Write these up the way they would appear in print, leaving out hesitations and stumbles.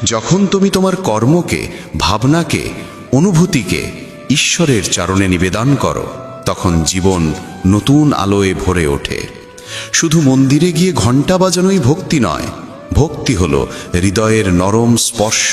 যখন তুমি তোমার কর্মকে, ভাবনাকে, অনুভূতিকে ঈশ্বরের চরণে নিবেদন করো, তখন জীবন নতুন আলোয় ভরে ওঠে। শুধু মন্দিরে গিয়ে ঘণ্টা বাজানোই ভক্তি নয়, ভক্তি হলো হৃদয়ের নরম স্পর্শ,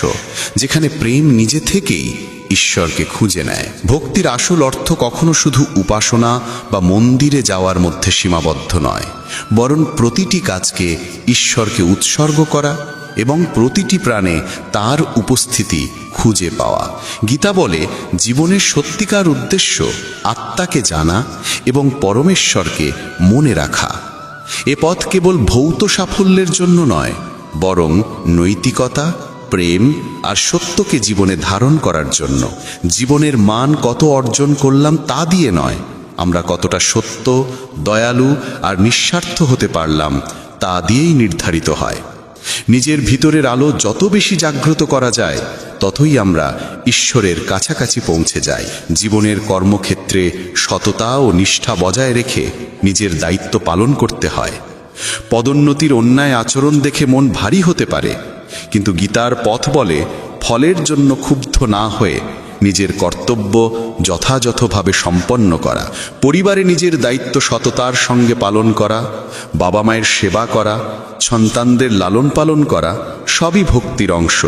যেখানে প্রেম নিজে থেকেই ঈশ্বরকে খুঁজে নেয়। ভক্তির আসল অর্থ কখনো শুধু উপাসনা বা মন্দিরে যাওয়ার মধ্যে সীমাবদ্ধ নয়, বরং প্রতিটি কাজকে ঈশ্বরকে উৎসর্গ করা এবং প্রতিটি প্রাণে তার উপস্থিতি খুঁজে পাওয়া। গীতা বলে, জীবনের সত্যিকার উদ্দেশ্য আত্মাকে জানা এবং পরমেশ্বরকে মনে রাখা। এ পথ কেবল ভৌত সাফল্যের জন্য নয়, বরং নৈতিকতা, প্রেম আর সত্যকে জীবনে ধারণ করার জন্য। জীবনের মান কত অর্জন করলাম তা দিয়ে নয়, আমরা কতটা সত্য, দয়ালু আর নিঃস্বার্থ হতে পারলাম তা দিয়েই নির্ধারিত হয়। নিজের ভিতরের আলো যত বেশি জাগ্রত করা যায়, ততই আমরা ঈশ্বরের কাছাকাছি পৌঁছে যাই। জীবনের কর্মক্ষেত্রে সততা ও নিষ্ঠা বজায় রেখে নিজের দায়িত্ব পালন করতে হয়। পদোন্নতির অন্যায় আচরণ দেখে মন ভারী হতে পারে, কিন্তু গীতার পথ বলে, ফলের জন্য ক্ষুব্ধ না হয়ে নিজের কর্তব্য যথাযথভাবে সম্পন্ন করা। পরিবারে নিজের দায়িত্ব সততার সঙ্গে পালন করা, বাবা মায়ের সেবা করা, সন্তানদের লালন পালন করা, সবই ভক্তির অংশ,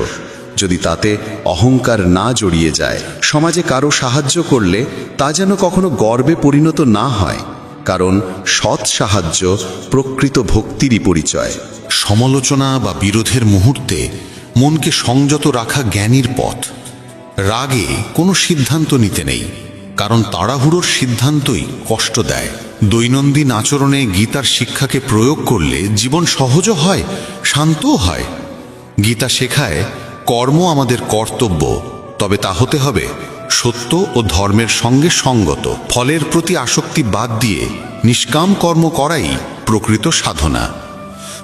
যদি তাতে অহংকার না জড়িয়ে যায়। সমাজে কারো সাহায্য করলে তা যেন কখনো গর্বে পরিণত না হয়, কারণ সৎ সাহায্য প্রকৃত ভক্তিরই পরিচয়। সমালোচনা বা বিরোধের মুহূর্তে মনকে সংযত রাখা জ্ঞানীর পথ। রাগে কোনো সিদ্ধান্ত নিতে নেই, কারণ তাড়াহুড়োর সিদ্ধান্তই কষ্ট দেয়। দৈনন্দিন আচরণে গীতার শিক্ষাকে প্রয়োগ করলে জীবন সহজও হয়, শান্তও হয়। গীতা শেখায়, কর্ম আমাদের কর্তব্য, তবে তা হতে হবে সত্য ও ধর্মের সঙ্গে সঙ্গত। ফলের প্রতি আসক্তি বাদ দিয়ে নিষ্কাম কর্ম করাই প্রকৃত সাধনা।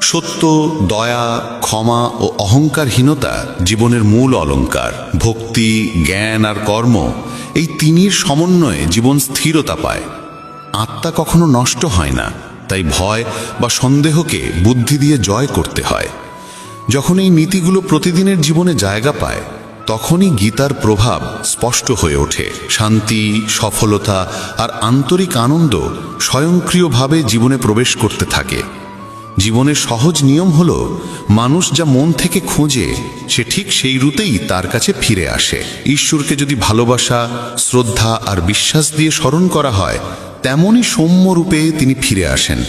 সত্য, দয়া, ক্ষমা ও অহংকারহীনতা জীবনের মূল অলংকার। ভক্তি, জ্ঞান আর কর্ম, এই তিনির সমন্বয়ে জীবন স্থিরতা পায়। আত্মা কখনো নষ্ট হয় না, তাই ভয় বা সন্দেহকে বুদ্ধি দিয়ে জয় করতে হয়। যখন এই নীতিগুলো প্রতিদিনের জীবনে জায়গা পায়, তখনই গীতার প্রভাব স্পষ্ট হয়ে ওঠে। শান্তি, সফলতা আর আন্তরিক আনন্দ স্বয়ংক্রিয়ভাবে জীবনে প্রবেশ করতে থাকে। জীবনের সহজ নিয়ম হলো, মানুষ যা মন থেকে খোঁজে সে ঠিক সেই রুতেই তার কাছে ফিরে আসে। ঈশ্বরকে যদি ভালোবাসা, শ্রদ্ধা আর বিশ্বাস দিয়ে স্মরণ করা হয়, তেমনই সৌম্য রূপে তিনি ফিরে আসেন।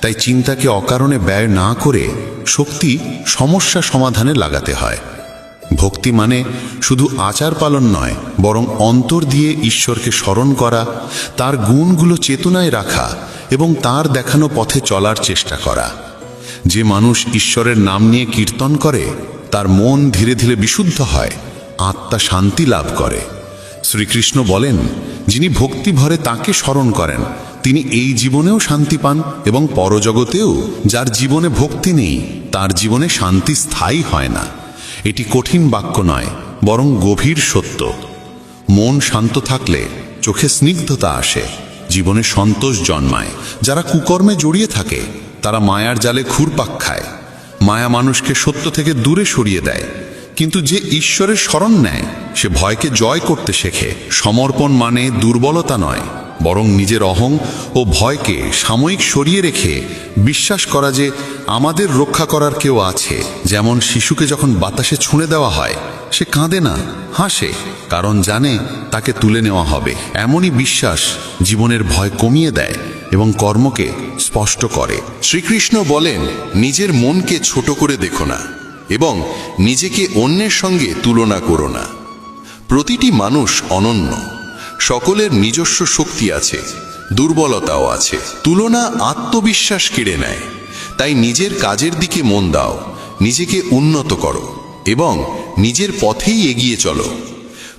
তাই চিন্তাকে অকারণে ব্যয় না করে শক্তি সমস্যা সমাধানে লাগাতে হয়। ভক্তি মানে শুধু আচার পালন নয়, বরং অন্তর দিয়ে ঈশ্বরকে স্মরণ করা, তার গুণগুলো চেতনায় রাখা এবং তার দেখানো পথে চলার চেষ্টা করা। যে মানুষ ঈশ্বরের নাম নিয়ে কীর্তন করে, তার মন ধীরে ধীরে বিশুদ্ধ হয়, আত্মা শান্তি লাভ করে। শ্রীকৃষ্ণ বলেন, যিনি ভক্তি ভরে তাকে স্মরণ করেন, তিনি এই জীবনেও শান্তি পান এবং পরজগতেও। যার জীবনে ভক্তি নেই, তার জীবনে শান্তি স্থায়ী হয় না। এটি কঠিন বাক্য নয়, বরং গভীর সত্য। মন শান্ত থাকলে চোখে স্নিগ্ধতা আসে, জীবনে সন্তোষ জন্মায়। যারা কুকর্মে জড়িয়ে থাকে, তারা মায়ার জালে ঘুরপাক খায়। মায়া মানুষকে সত্য থেকে দূরে সরিয়ে দেয়, কিন্তু যে ঈশ্বরের শরণ নেয় সে ভয়কে জয় করতে শেখে। সমর্পণ মানে দুর্বলতা নয়, বরং নিজের অহং ও ভয়কে সাময়িক সরিয়ে রেখে বিশ্বাস করা যে আমাদের রক্ষা করার কেউ আছে। যেমন শিশুকে যখন বাতাসে ছুঁড়ে দেওয়া হয়, সে কাঁদে না, হাসে, কারণ জানে তাকে তুলে নেওয়া হবে। এমনই বিশ্বাস জীবনের ভয় কমিয়ে দেয় এবং কর্মকে স্পষ্ট করে। শ্রীকৃষ্ণ বলেন, নিজের মনকে ছোট করে দেখো না এবং নিজেকে অন্যের সঙ্গে তুলনা করো না। প্রতিটি মানুষ অনন্য, সকলের নিজস্ব শক্তি আছে, দুর্বলতাও আছে। তুলনা আত্মবিশ্বাস কেড়ে নেয়। তাই নিজের কাজের দিকে মন দাও, নিজেকে উন্নত করো এবং নিজের পথেই এগিয়ে চলো।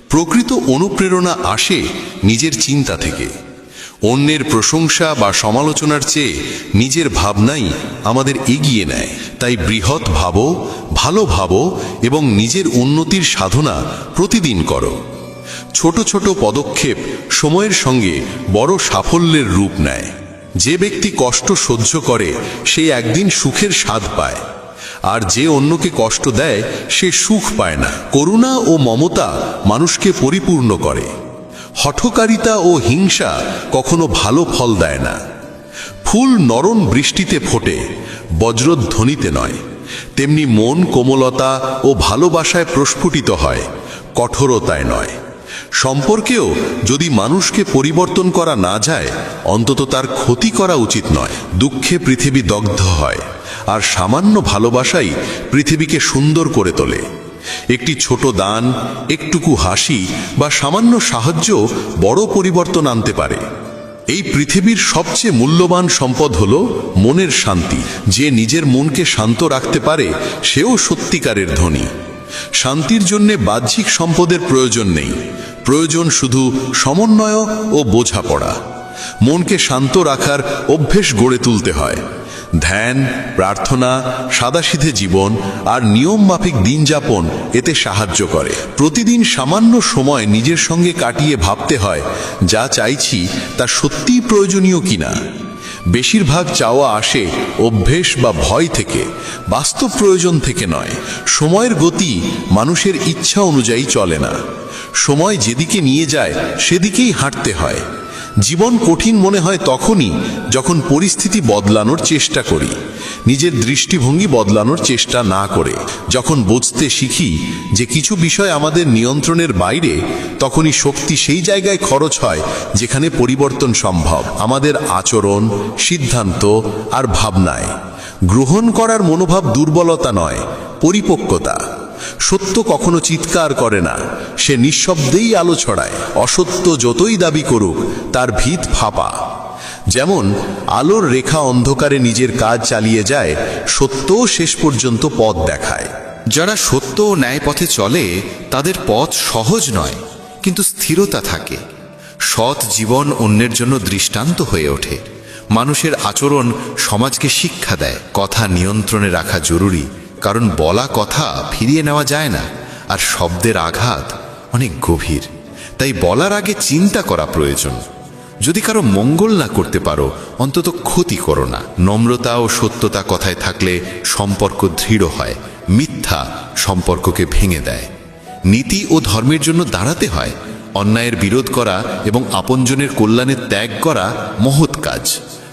প্রকৃত অনুপ্রেরণা আসে নিজের চিন্তা থেকে। অন্যের প্রশংসা বা সমালোচনার চেয়ে নিজের ভাবনাই আমাদের এগিয়ে নেয়। তাই বৃহৎ ভাবো, ভালো ভাবো এবং নিজের উন্নতির সাধনা প্রতিদিন করো। ছোট ছোট পদক্ষেপ সময়ের সঙ্গে বড় সাফল্যের রূপ নেয়। যে ব্যক্তি কষ্ট সহ্য করে, সে একদিন সুখের স্বাদ পায়, আর যে অন্যকে কষ্ট দেয় সে সুখ পায় না। করুণা ও মমতা মানুষকে পরিপূর্ণ করে। হঠকারিতা ও হিংসা কখনো ভালো ফল দেয় না। ফুল নরম বৃষ্টিতে ফোটে, বজ্রধ্বনিতে নয়। তেমনি মন কোমলতা ও ভালোবাসায় প্রস্ফুটিত হয়, কঠোরতায় নয়। সম্পর্কেও যদি মানুষকে পরিবর্তন করা না যায়, অন্তত তার ক্ষতি করা উচিত নয়। দুঃখে পৃথিবী দগ্ধ হয়, আর সামান্য ভালোবাসাই পৃথিবীকে সুন্দর করে তোলে। একটি ছোট দান, একটুকু হাসি বা সামান্য সাহায্য বড় পরিবর্তন আনতে পারে। এই পৃথিবীর সবচেয়ে মূল্যবান সম্পদ হলো মনের শান্তি। যে নিজের মনকে শান্ত রাখতে পারে সেও সত্যিকারের ধনী। শান্তির জন্যে বাহ্যিক সম্পদের প্রয়োজন নেই, প্রয়োজন শুধু সমন্বয় ও বোঝাপড়া। মনকে শান্ত রাখার অভ্যেস গড়ে তুলতে হয়। ধ্যান, প্রার্থনা, সাদাসিধে জীবন আর নিয়মমাফিক দিন যাপন এতে সাহায্য করে। প্রতিদিন সামান্য সময় নিজের সঙ্গে কাটিয়ে ভাবতে হয়, যা চাইছি তা সত্যিই প্রয়োজনীয় কিনা। বেশিরভাগ চাওয়া আসে অভ্যেস বা ভয় থেকে, বাস্তব প্রয়োজন থেকে নয়। সময়ের গতি মানুষের ইচ্ছা অনুযায়ী চলে না। সময় যেদিকে নিয়ে যায় সেদিকেই হাঁটতে হয়। জীবন কঠিন মনে হয় তখনই যখন পরিস্থিতি বদলানোর চেষ্টা করি, নিজের দৃষ্টিভঙ্গি বদলানোর চেষ্টা না করে। যখন বুঝতে শিখি যে কিছু বিষয় আমাদের নিয়ন্ত্রণের বাইরে, তখনই শক্তি সেই জায়গায় খরচ হয় যেখানে পরিবর্তন সম্ভব। আমাদের আচরণ, সিদ্ধান্ত আর ভাবনায় গ্রহণ করার মনোভাব দুর্বলতা নয়, পরিপক্কতা। সত্য কখনো চিৎকার করে না, সে নিঃশব্দেই আলো ছড়ায়। অসত্য যতই দাবি করুক তার ভিত ফাঁপা। যেমন আলোর রেখা অন্ধকারে নিজের কাজ চালিয়ে যায়, সত্যও শেষ পর্যন্ত পথ দেখায়। যারা সত্য ও ন্যায় পথে চলে তাদের পথ সহজ নয়, কিন্তু স্থিরতা থাকে। সৎ জীবন অন্যের জন্য দৃষ্টান্ত হয়ে ওঠে। মানুষের আচরণ সমাজকে শিক্ষা দেয়। কথা নিয়ন্ত্রণে রাখা জরুরি, কারণ বলা কথা ফিরিয়ে নেওয়া যায় না, আর শব্দের আঘাত অনেক গভীর। তাই বলার আগে চিন্তা করা প্রয়োজন। যদি কারো মঙ্গল না করতে পারো, অন্তত ক্ষতি করো না। নম্রতা ও সত্যতা কথায় থাকলে সম্পর্ক দৃঢ় হয়। মিথ্যা সম্পর্ককে ভেঙে দেয়। নীতি ও ধর্মের জন্য দাঁড়াতে হয়। অন্যায়ের বিরোধ করা এবং আপনজনের কল্যাণে ত্যাগ করা মহৎ কাজ।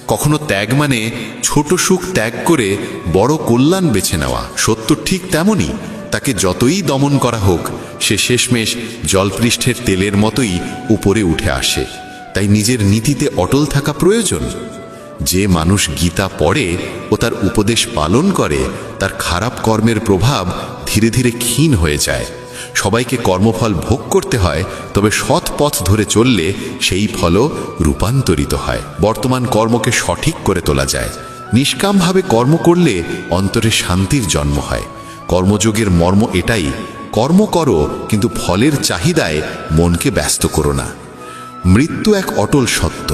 কখনো ত্যাগ মানে ছোট সুখ ত্যাগ করে বড় কল্যাণ বেছে নেওয়া। সত্য ঠিক তেমনই, তাকে যতই দমন করা হোক সে শেষমেশ জলপৃষ্ঠের তেলের মতোই উপরে উঠে আসে। তাই নিজের নীতিতে অটল থাকা প্রয়োজন। যে মানুষ গীতা পড়ে ও তার উপদেশ পালন করে, তার খারাপ কর্মের প্রভাব ধীরে ধীরে ক্ষীণ হয়ে যায়। সবাইকে কর্মফল ভোগ করতে হয়, তবে সৎ পথ ধরে চললে সেই ফলও রূপান্তরিত হয়। বর্তমান কর্মকে সঠিক করে তোলা যায়। নিষ্কামভাবে কর্ম করলে অন্তরে শান্তির জন্ম হয়। কর্মযোগের মর্ম এটাই, কর্ম করো কিন্তু ফলের চাহিদায় মনকে ব্যস্ত করো না। মৃত্যু এক অটল সত্য।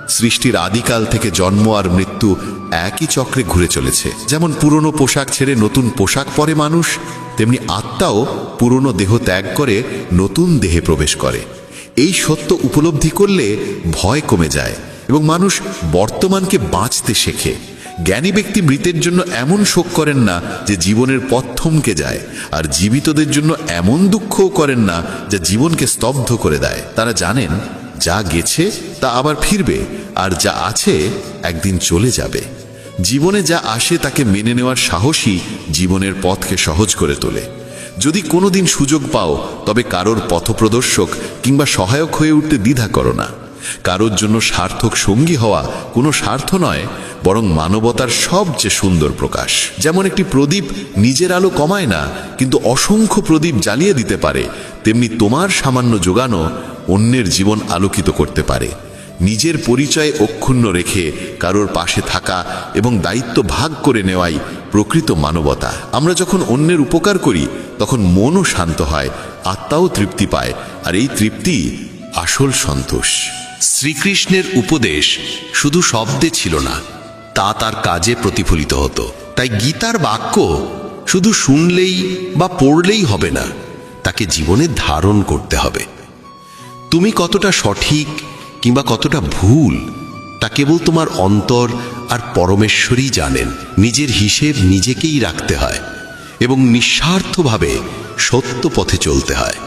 সৃষ্টির আদিকাল থেকে জন্ম আর মৃত্যু একই চক্রে ঘুরে চলেছে। যেমন পুরনো পোশাক ছেড়ে নতুন পোশাক পরে মানুষ, তেমনি আত্মাও পুরনো দেহ ত্যাগ করে নতুন দেহে প্রবেশ করে। এই সত্য উপলব্ধি করলে ভয় কমে যায় এবং মানুষ বর্তমানকে বাঁচতে শেখে। জ্ঞানী ব্যক্তি মৃতের জন্য এমন শোক করেন না যে জীবনের পথ থমকে যায়, আর জীবিতদের জন্য এমন দুঃখও করেন না যা জীবনকে স্তব্ধ করে দেয়। তারা জানেন যা গেছে তা আবার ফিরবে, আর যা আছে একদিন চলে যাবে। জীবনে যা আসে তাকে মেনে নেওয়ার সাহসী জীবনের পথকে সহজ করে তোলে। যদি কোনোদিন সুযোগ পাও, তবে কারোর পথপ্রদর্শক কিংবা সহায়ক হয়ে উঠতে দ্বিধা করো না। কারোর জন্য সার্থক সঙ্গী হওয়া কোনো স্বার্থ নয়, বরং মানবতার সবচেয়ে সুন্দর প্রকাশ। যেমন একটি প্রদীপ নিজের আলো কমায় না, কিন্তু অসংখ্য প্রদীপ জ্বালিয়ে দিতে পারে, তেমনি তোমার সামান্য যোগানো অন্যের জীবন আলোকিত করতে পারে। নিজের পরিচয় অক্ষুণ্ণ রেখে কারোর পাশে থাকা এবং দায়িত্ব ভাগ করে নেওয়াই প্রকৃত মানবতা। আমরা যখন অন্যের উপকার করি তখন মনও শান্ত হয়, আত্মাও তৃপ্তি পায়, আর এই তৃপ্তি আসল সন্তোষ। শ্রীকৃষ্ণের উপদেশ শুধু শব্দে ছিল না, তা তার কাজে প্রতিফলিত হতো। তাই গীতার বাক্য শুধু শুনলেই বা পড়লেই হবে না, তাকে জীবনে ধারণ করতে হবে। তুমি কতটা সঠিক কিংবা কতটা ভুল তা কেবল তোমার অন্তর আর পরমেশ্বরই জানেন। নিজের হিসেব নিজেকেই রাখতে হয় এবং নিঃস্বার্থভাবে সত্য পথে চলতে হয়।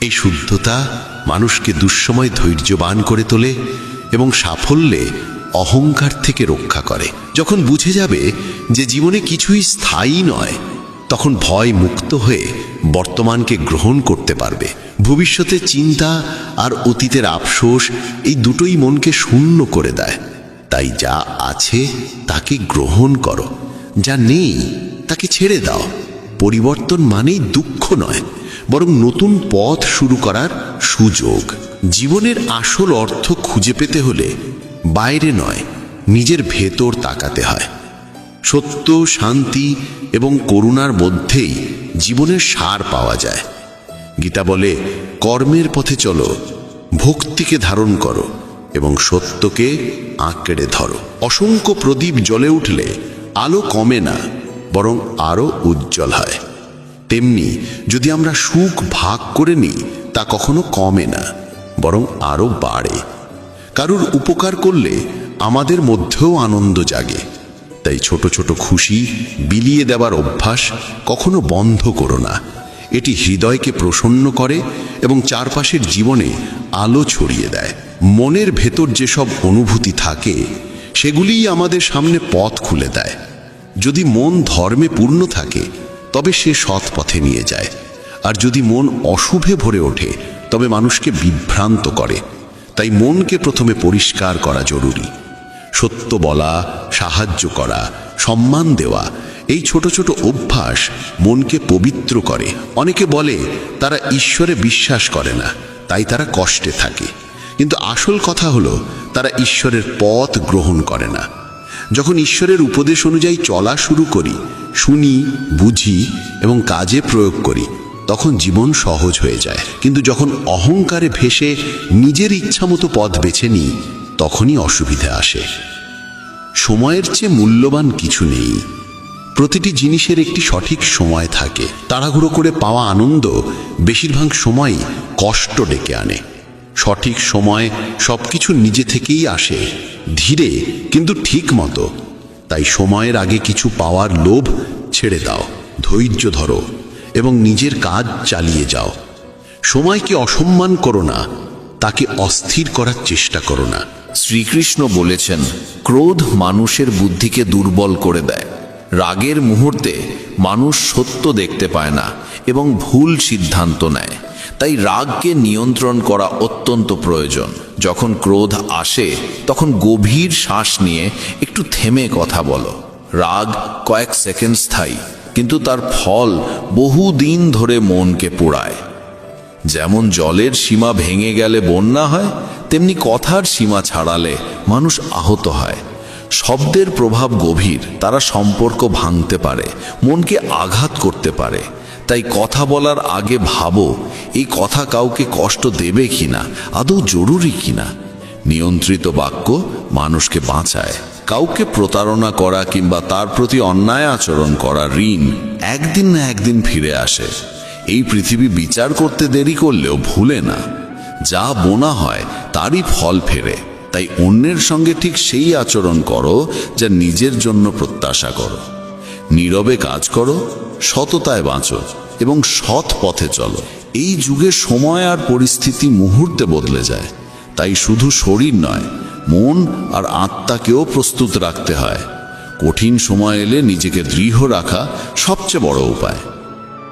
এই শুদ্ধতা মানুষকে দুঃসময় ধৈর্যবান করে তোলে এবং সাফল্যে অহংকার থেকে রক্ষা করে। যখন বুঝে যাবে যে জীবনে কিছুই স্থায়ী নয়, তখন ভয় মুক্ত হয়ে বর্তমানকে গ্রহণ করতে পারবে। ভবিষ্যতের চিন্তা আর অতীতের আফসোস এই দুটোই মনকে শূন্য করে দেয়। তাই যা আছে তাকে গ্রহণ করো, যা নেই তাকে ছেড়ে দাও। পরিবর্তন মানেই দুঃখ নয়, বরং নতুন পথ শুরু করার সুযোগ। জীবনের আসল অর্থ খুঁজে পেতে হলে বাইরে নয়, নিজের ভেতর তাকাতে হয়। সত্য, শান্তি এবং করুণার মধ্যেই জীবনের সার পাওয়া যায়। গীতা বলে, কর্মের পথে চলো, ভক্তিকে ধারণ করো এবং সত্যকে আঁকড়ে ধরো। অসংখ্য প্রদীপ জ্বলে উঠলে আলো কমে না, বরং আরো উজ্জ্বল হয়। তেমনি যদি আমরা সুখ ভাগ করে নিই, তা কখনো কমে না, বরং আরো বাড়ে। কারুর উপকার করলে আমাদের মধ্যেও আনন্দ জাগে। তাই ছোট ছোট খুশি বিলিয়ে দেওয়ার অভ্যাস কখনো বন্ধ করো না। এটি হৃদয়কে প্রসন্ন করে এবং চারপাশের জীবনে আলো ছড়িয়ে দেয়। মনের ভেতর যেসব অনুভূতি থাকে, সেগুলিই আমাদের সামনে পথ খুলে দেয়। যদি মন ধর্মে পূর্ণ থাকে, তবে সে সৎ পথে নিয়ে যায়। আর যদি মন অশুভে ভরে ওঠে, তবে মানুষকে বিভ্রান্ত করে। তাই মনকে প্রথমে পরিষ্কার করা জরুরি। সত্য বলা, সাহায্য করা, সম্মান দেওয়া, এই ছোট ছোট অভ্যাস মনকে পবিত্র করে। অনেকে বলে তারা ঈশ্বরে বিশ্বাস করে না, তাই তারা কষ্টে থাকে। কিন্তু আসল কথা হলো, তারা ঈশ্বরের পথ গ্রহণ করে না। যখন ঈশ্বরের উপদেশ অনুযায়ী চলা শুরু করি, শুনি, বুঝি এবং কাজে প্রয়োগ করি, তখন জীবন সহজ হয়ে যায়। কিন্তু যখন অহংকারে ভেসে নিজের ইচ্ছামতো পথ বেছে নিই, তখনই অসুবিধা আসে। সময়ের চেয়ে মূল্যবান কিছু নেই। প্রতিটি জিনিসের একটি সঠিক সময় থাকে। তাড়াহুড়ো করে পাওয়া আনন্দ বেশিরভাগ সময়ই কষ্ট ডেকে আনে। সঠিক সময় সবকিছু নিজে থেকেই আসে, ধীরে কিন্তু ঠিক মতো। তাই সময়ের আগে কিছু পাওয়ার লোভ ছেড়ে দাও, ধৈর্য ধরো এবং নিজের কাজ চালিয়ে যাও। সময়কে অসম্মান করো না, তাকে অস্থির করার চেষ্টা করো না। শ্রীকৃষ্ণ বলেছেন, ক্রোধ মানুষের বুদ্ধিকে দুর্বল করে দেয়। রাগের মুহূর্তে মানুষ সত্য দেখতে পায় না এবং ভুল সিদ্ধান্ত নেয়। তাই রাগকে নিয়ন্ত্রণ করা অত্যন্ত প্রয়োজন। যখন ক্রোধ আসে, তখন গভীর শ্বাস নিয়ে একটু থেমে কথা বলো। রাগ কয়েক সেকেন্ড স্থায়ী, কিন্তু তার ফল বহুদিন ধরে মনকে পোড়ায়। যেমন জলের সীমা ভেঙে গেলে বন্যা হয়, তেমনি কথার সীমা ছাড়ালে মানুষ আহত হয়। শব্দের প্রভাব গভীর, তারা সম্পর্ক ভাঙতে পারে, মনকে আঘাত করতে পারে। তাই কথা বলার আগে ভাবো, এই কথা কাউকে কষ্ট দেবে কিনা, আদৌ জরুরি কিনা। নিয়ন্ত্রিত বাক্য মানুষকে বাঁচায়। কাউকে প্রতারণা করা কিংবা তার প্রতি অন্যায় আচরণ করা ঋণ একদিন না একদিন ফিরে আসে। এই পৃথিবী বিচার করতে দেরি করলেও ভুলে না, যা বোনা হয় তারই ফল ফেরে। তাই অন্যের সঙ্গে ঠিক সেই আচরণ করো যা নিজের জন্য প্রত্যাশা করো। নীরবে কাজ করো, সততায় বাঁচো এবং সৎ পথে চলো। এই যুগে সময় আর পরিস্থিতি মুহূর্তে বদলে যায়। তাই শুধু শরীর নয়, মন আর আত্মাকেও প্রস্তুত রাখতে হয়। কঠিন সময় এলে নিজেকে দৃঢ় রাখা সবচেয়ে বড় উপায়।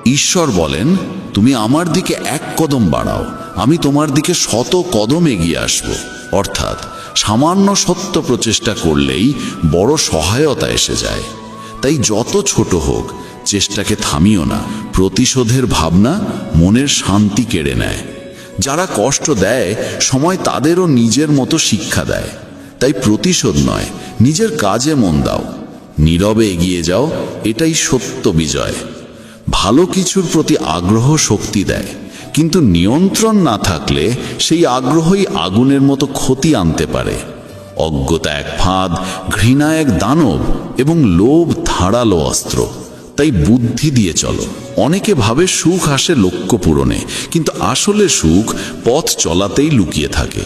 ঈশ্বর বলেন, তুমি আমার দিকে এক কদম বাড়াও, আমি তোমার দিকে 100 কদম এগিয়ে আসব। অর্থাৎ সামান্য সত্য প্রচেষ্টা করলেই বড় সহায়তা এসে যায়। তাই যত ছোট হোক, চেষ্টাকে থামিও না। প্রতিশোধের ভাবনা মনের শান্তি কেড়ে নেয়। যারা কষ্ট দেয়, সময় তাদেরও নিজের মতো শিক্ষা দেয়। তাই প্রতিশোধ নয়, নিজের কাজে মন দাও, নীরবে এগিয়ে যাও, এটাই সত্য বিজয়। ভালো কিছুর প্রতি আগ্রহ শক্তি দেয়, কিন্তু নিয়ন্ত্রণ না থাকলে সেই আগ্রহই আগুনের মতো ক্ষতি আনতে পারে। অজ্ঞতা এক ফাঁদ, ঘৃণা এক দানব এবং লোভ ধারালো অস্ত্র। তাই বুদ্ধি দিয়ে চলো। অনেকে ভাবে সুখ আসে লক্ষ্য পূরণে, কিন্তু আসলে সুখ পথ চলাতেই লুকিয়ে থাকে।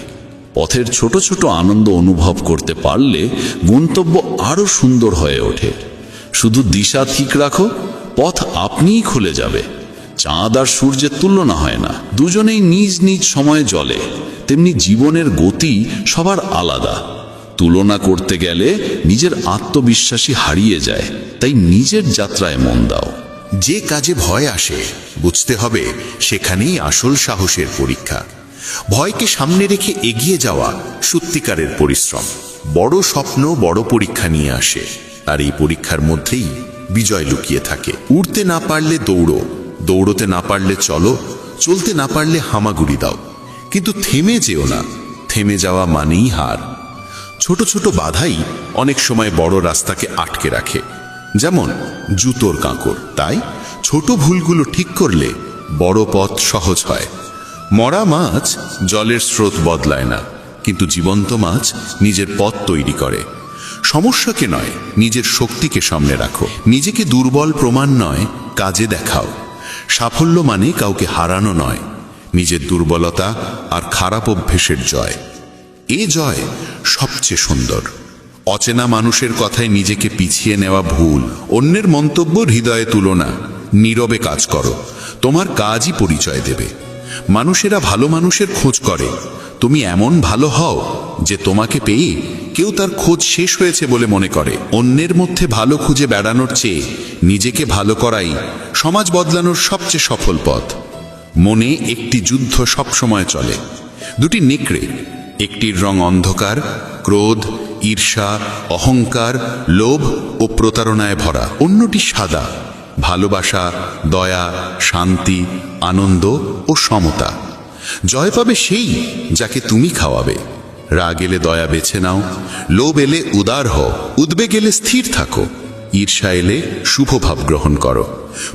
পথের ছোট ছোট আনন্দ অনুভব করতে পারলে গন্তব্য আরো সুন্দর হয়ে ওঠে। শুধু দিশা ঠিক রাখো, পথ আপনিই খুলে যাবে। চাঁদ আর সূর্যের তুলনা হয় না, দুজনেই নিজ নিজ সময়ে জ্বলে। তেমনি জীবনের গতি সবার আলাদা। তুলনা করতে গেলে নিজের আত্মবিশ্বাসী হারিয়ে যায়। তাই নিজের যাত্রায় মন দাও। যে কাজে ভয় আসে বুঝতে হবে সেখানেই আসল সাহসের পরীক্ষা। ভয়কে সামনে রেখে এগিয়ে যাওয়া সত্যিকারের পরিশ্রম। বড় স্বপ্ন বড় পরীক্ষা নিয়ে আসে, আর এই পরীক্ষার মধ্যেই বিজয় লুকিয়ে থাকে। উড়তে না পারলে দৌড়ো, দৌড়তে না পারলে চলো, চলতে না পারলে হামাগুড়ি দাও, কিন্তু থেমে যেও না। থেমে যাওয়া মানেই হার। ছোট ছোট বাধাই অনেক সময় বড় রাস্তাকে আটকে রাখে, যেমন জুতোর কাঁকর। তাই ছোট ভুলগুলো ঠিক করলে বড় পথ সহজ হয়। মরা মাছ জলের স্রোত বদলায় না, কিন্তু জীবন্ত মাছ নিজের পথ তৈরি করে। সমস্যাকে নয়, নিজের শক্তিকে সামনে রাখো। নিজেকে দুর্বল প্রমাণ নয়, কাজে দেখাও। সাফল্য মানে কাউকে হারানো নয়, নিজের দুর্বলতা আর খারাপ অভ্যেসের জয়। এ জয় সবচেয়ে সুন্দর। অচেনা মানুষের কথায় নিজেকে পিছিয়ে নেওয়া ভুল। অন্যের মন্তব্য হৃদয়ে তুলো না, নীরবে কাজ করো। তোমার কাজই পরিচয় দেবে। মানুষেরা ভালো মানুষের খোঁজ করে, তুমি এমন ভালো হও যে তোমাকে পেয়ে কেউ তার খোঁজ শেষ হয়েছে বলে মনে করে। অন্যের মধ্যে ভালো খুঁজে বেড়ানোর চেয়ে নিজেকে ভালো করাই সমাজ বদলানোর সবচেয়ে সফল পথ। মনে একটি যুদ্ধ সবসময় চলে। দুটি নেকড়ে, একটির রং অন্ধকার, ক্রোধ, ঈর্ষা, অহংকার, লোভ ও প্রতারণায় ভরা। অন্যটি সাদা, ভালোবাসা, দয়া, শান্তি, আনন্দ ও সমতা। জয় পাবে সেই যাকে তুমি খাওয়াবে। রাগ এলে দয়া বেছে নাও, লোভ এলে উদার হও, উদ্বেগ এলে স্থির থাকো, ঈর্ষা এলে শুভভাব গ্রহণ করো।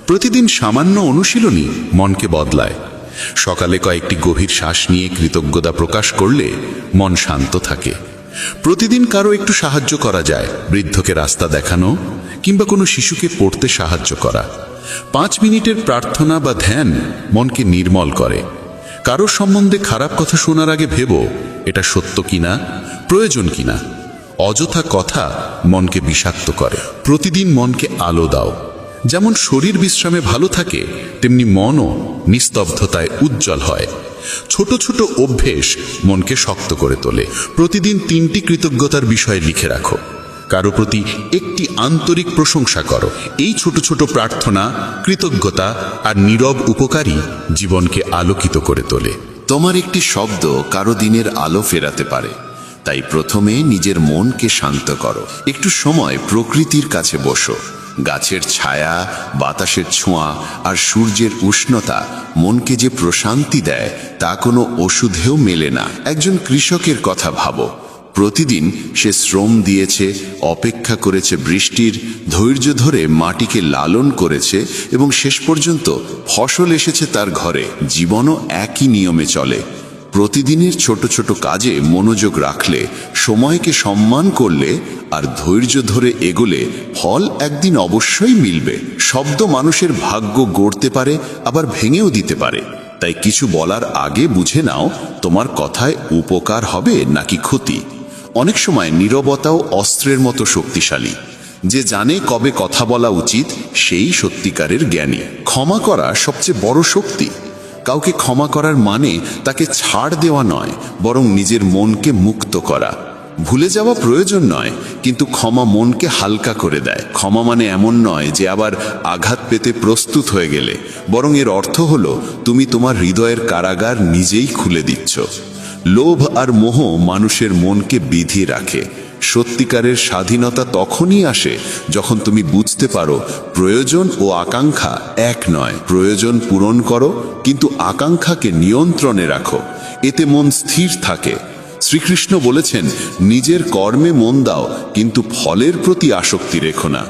প্রতিদিন সামান্য অনুশীলনই মনকে বদলায়। সকালে কয়েকটি গভীর শ্বাস নিয়ে কৃতজ্ঞতা প্রকাশ করলে মন শান্ত থাকে। প্রতিদিন কারো একটু সাহায্য করা যায়, বৃদ্ধকে রাস্তা দেখানো কিংবা কোনো শিশুকে পড়তে সাহায্য করা। 5 মিনিটের প্রার্থনা বা ধ্যান মনকে নির্মল করে। কারোর সম্বন্ধে খারাপ কথা শোনার আগে ভেবো এটা সত্য কিনা, প্রয়োজন কিনা। অযথা কথা মনকে বিষাক্ত করে। প্রতিদিন মনকে আলো দাও। যেমন শরীর বিশ্রামে ভালো থাকে, তেমনি মনও নিস্তব্ধতায় উজ্জ্বল হয়। ছোট ছোট অভ্যেস মনকে শক্ত করে তোলে। প্রতিদিন 3টি কৃতজ্ঞতার বিষয় লিখে রাখো। কারো প্রতি একটি আন্তরিক প্রশংসা করো। এই ছোট ছোট প্রার্থনা, কৃতজ্ঞতা আর নীরব উপকারী জীবনকে আলোকিত করে তোলে। তোমার একটি শব্দ কারো দিনের আলো ফেরাতে পারে। তাই প্রথমে নিজের মনকে শান্ত করো। একটু সময় প্রকৃতির কাছে বসো। গাছের ছায়া, বাতাসের ছোঁয়া আর সূর্যের উষ্ণতা মনকে যে প্রশান্তি দেয় তা কোনো ওষুধেও মেলে না। একজন কৃষকের কথা ভাবো। প্রতিদিন সে শ্রম দিয়েছে, অপেক্ষা করেছে বৃষ্টির, ধৈর্য ধরে মাটিকে লালন করেছে এবং শেষ পর্যন্ত ফসল এসেছে তার ঘরে। জীবনও একই নিয়মে চলে। প্রতিদিনের ছোট ছোট কাজে মনোযোগ রাখলে, সময়কে সম্মান করলে আর ধৈর্য ধরে এগোলে ফল একদিন অবশ্যই মিলবে। শব্দ মানুষের ভাগ্য গড়তে পারে, আবার ভেঙেও দিতে পারে। তাই কিছু বলার আগে বুঝে নাও তোমার কথায় উপকার হবে নাকি ক্ষতি। অনেক সময় নীরবতাও অস্ত্রের মতো শক্তিশালী। যে জানে কবে কথা বলা উচিত সেই সত্যিকারের জ্ঞানী। ক্ষমা করা সবচেয়ে বড় শক্তি। কাউকে ক্ষমা করার মানে তাকে ছাড় দেওয়া নয়, বরং নিজের মনকে মুক্ত করা। ভুলে যাওয়া প্রয়োজন নয়, কিন্তু ক্ষমা মনকে হালকা করে দেয়। ক্ষমা মানে এমন নয় যে আবার আঘাত পেতে প্রস্তুত হয়ে গেলে, বরং এর অর্থ হলো তুমি তোমার হৃদয়ের কারাগার নিজেই খুলে দিচ্ছ। লোভ আর মোহ মানুষের মনকে বিধিয়ে রাখে। সত্যিকারের স্বাধীনতা তখনই আসে যখন তুমি বুঝতে পারো প্রয়োজন ও আকাঙ্ক্ষা এক নয়। প্রয়োজন পূরণ করো, কিন্তু আকাঙ্ক্ষাকে নিয়ন্ত্রণে রাখো। এতে মন স্থির থাকে। শ্রীকৃষ্ণ বলেছেন, নিজের কর্মে মন দাও, কিন্তু ফলের প্রতি আসক্তি রেখো না।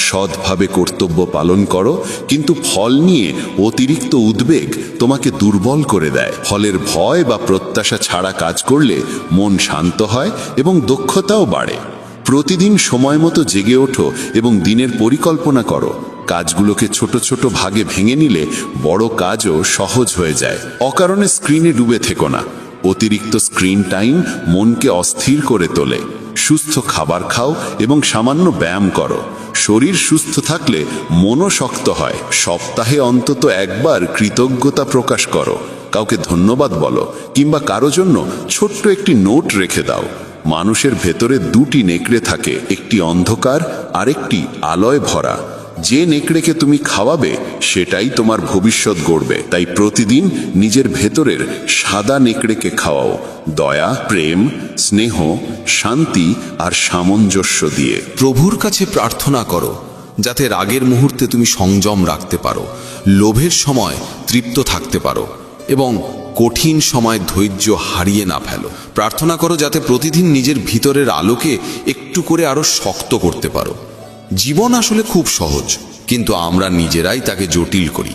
সৎভাবে কর্তব্য পালন করো, কিন্তু ফল নিয়ে অতিরিক্ত উদ্বেগ তোমাকে দুর্বল করে দেয়। ফলের ভয় বা প্রত্যাশা ছাড়া কাজ করলে মন শান্ত হয় এবং দক্ষতাও বাড়ে। প্রতিদিন সময় মতো জেগে ওঠো এবং দিনের পরিকল্পনা করো। কাজগুলোকে ছোট ছোট ভাগে ভেঙে নিলে বড় কাজও সহজ হয়ে যায়। অকারণে স্ক্রিনে ডুবে থেকো না। অতিরিক্ত স্ক্রিন টাইম মনকে অস্থির করে তোলে। সুস্থ খাবার খাও এবং সামান্য ব্যায়াম করো। শরীর সুস্থ থাকলে মনও শক্ত হয়। সপ্তাহে অন্তত একবার কৃতজ্ঞতা প্রকাশ করো, কাউকে ধন্যবাদ বলো কিংবা কারো জন্য ছোট্ট একটি নোট রেখে দাও। মানুষের ভেতরে দুটি নেকড়ে থাকে, একটি অন্ধকার আর একটি আলোয় ভরা। যে নেকড়েকে তুমি খাওয়াবে সেটাই তোমার ভবিষ্যৎ গড়বে। তাই প্রতিদিন নিজের ভেতরের সাদা নেকড়েকে খাওয়াও, দয়া, প্রেম, স্নেহ, শান্তি আর সামঞ্জস্য দিয়ে। প্রভুর কাছে প্রার্থনা করো যাতে রাগের মুহূর্তে তুমি সংযম রাখতে পারো, লোভের সময় তৃপ্ত থাকতে পারো এবং কঠিন সময় ধৈর্য হারিয়ে না ফেলো। প্রার্থনা করো যাতে প্রতিদিন নিজের ভিতরের আলোকে একটু করে আরো শক্ত করতে পারো। জীবন আসলে খুব সহজ, কিন্তু আমরা নিজেরাই তাকে জটিল করি।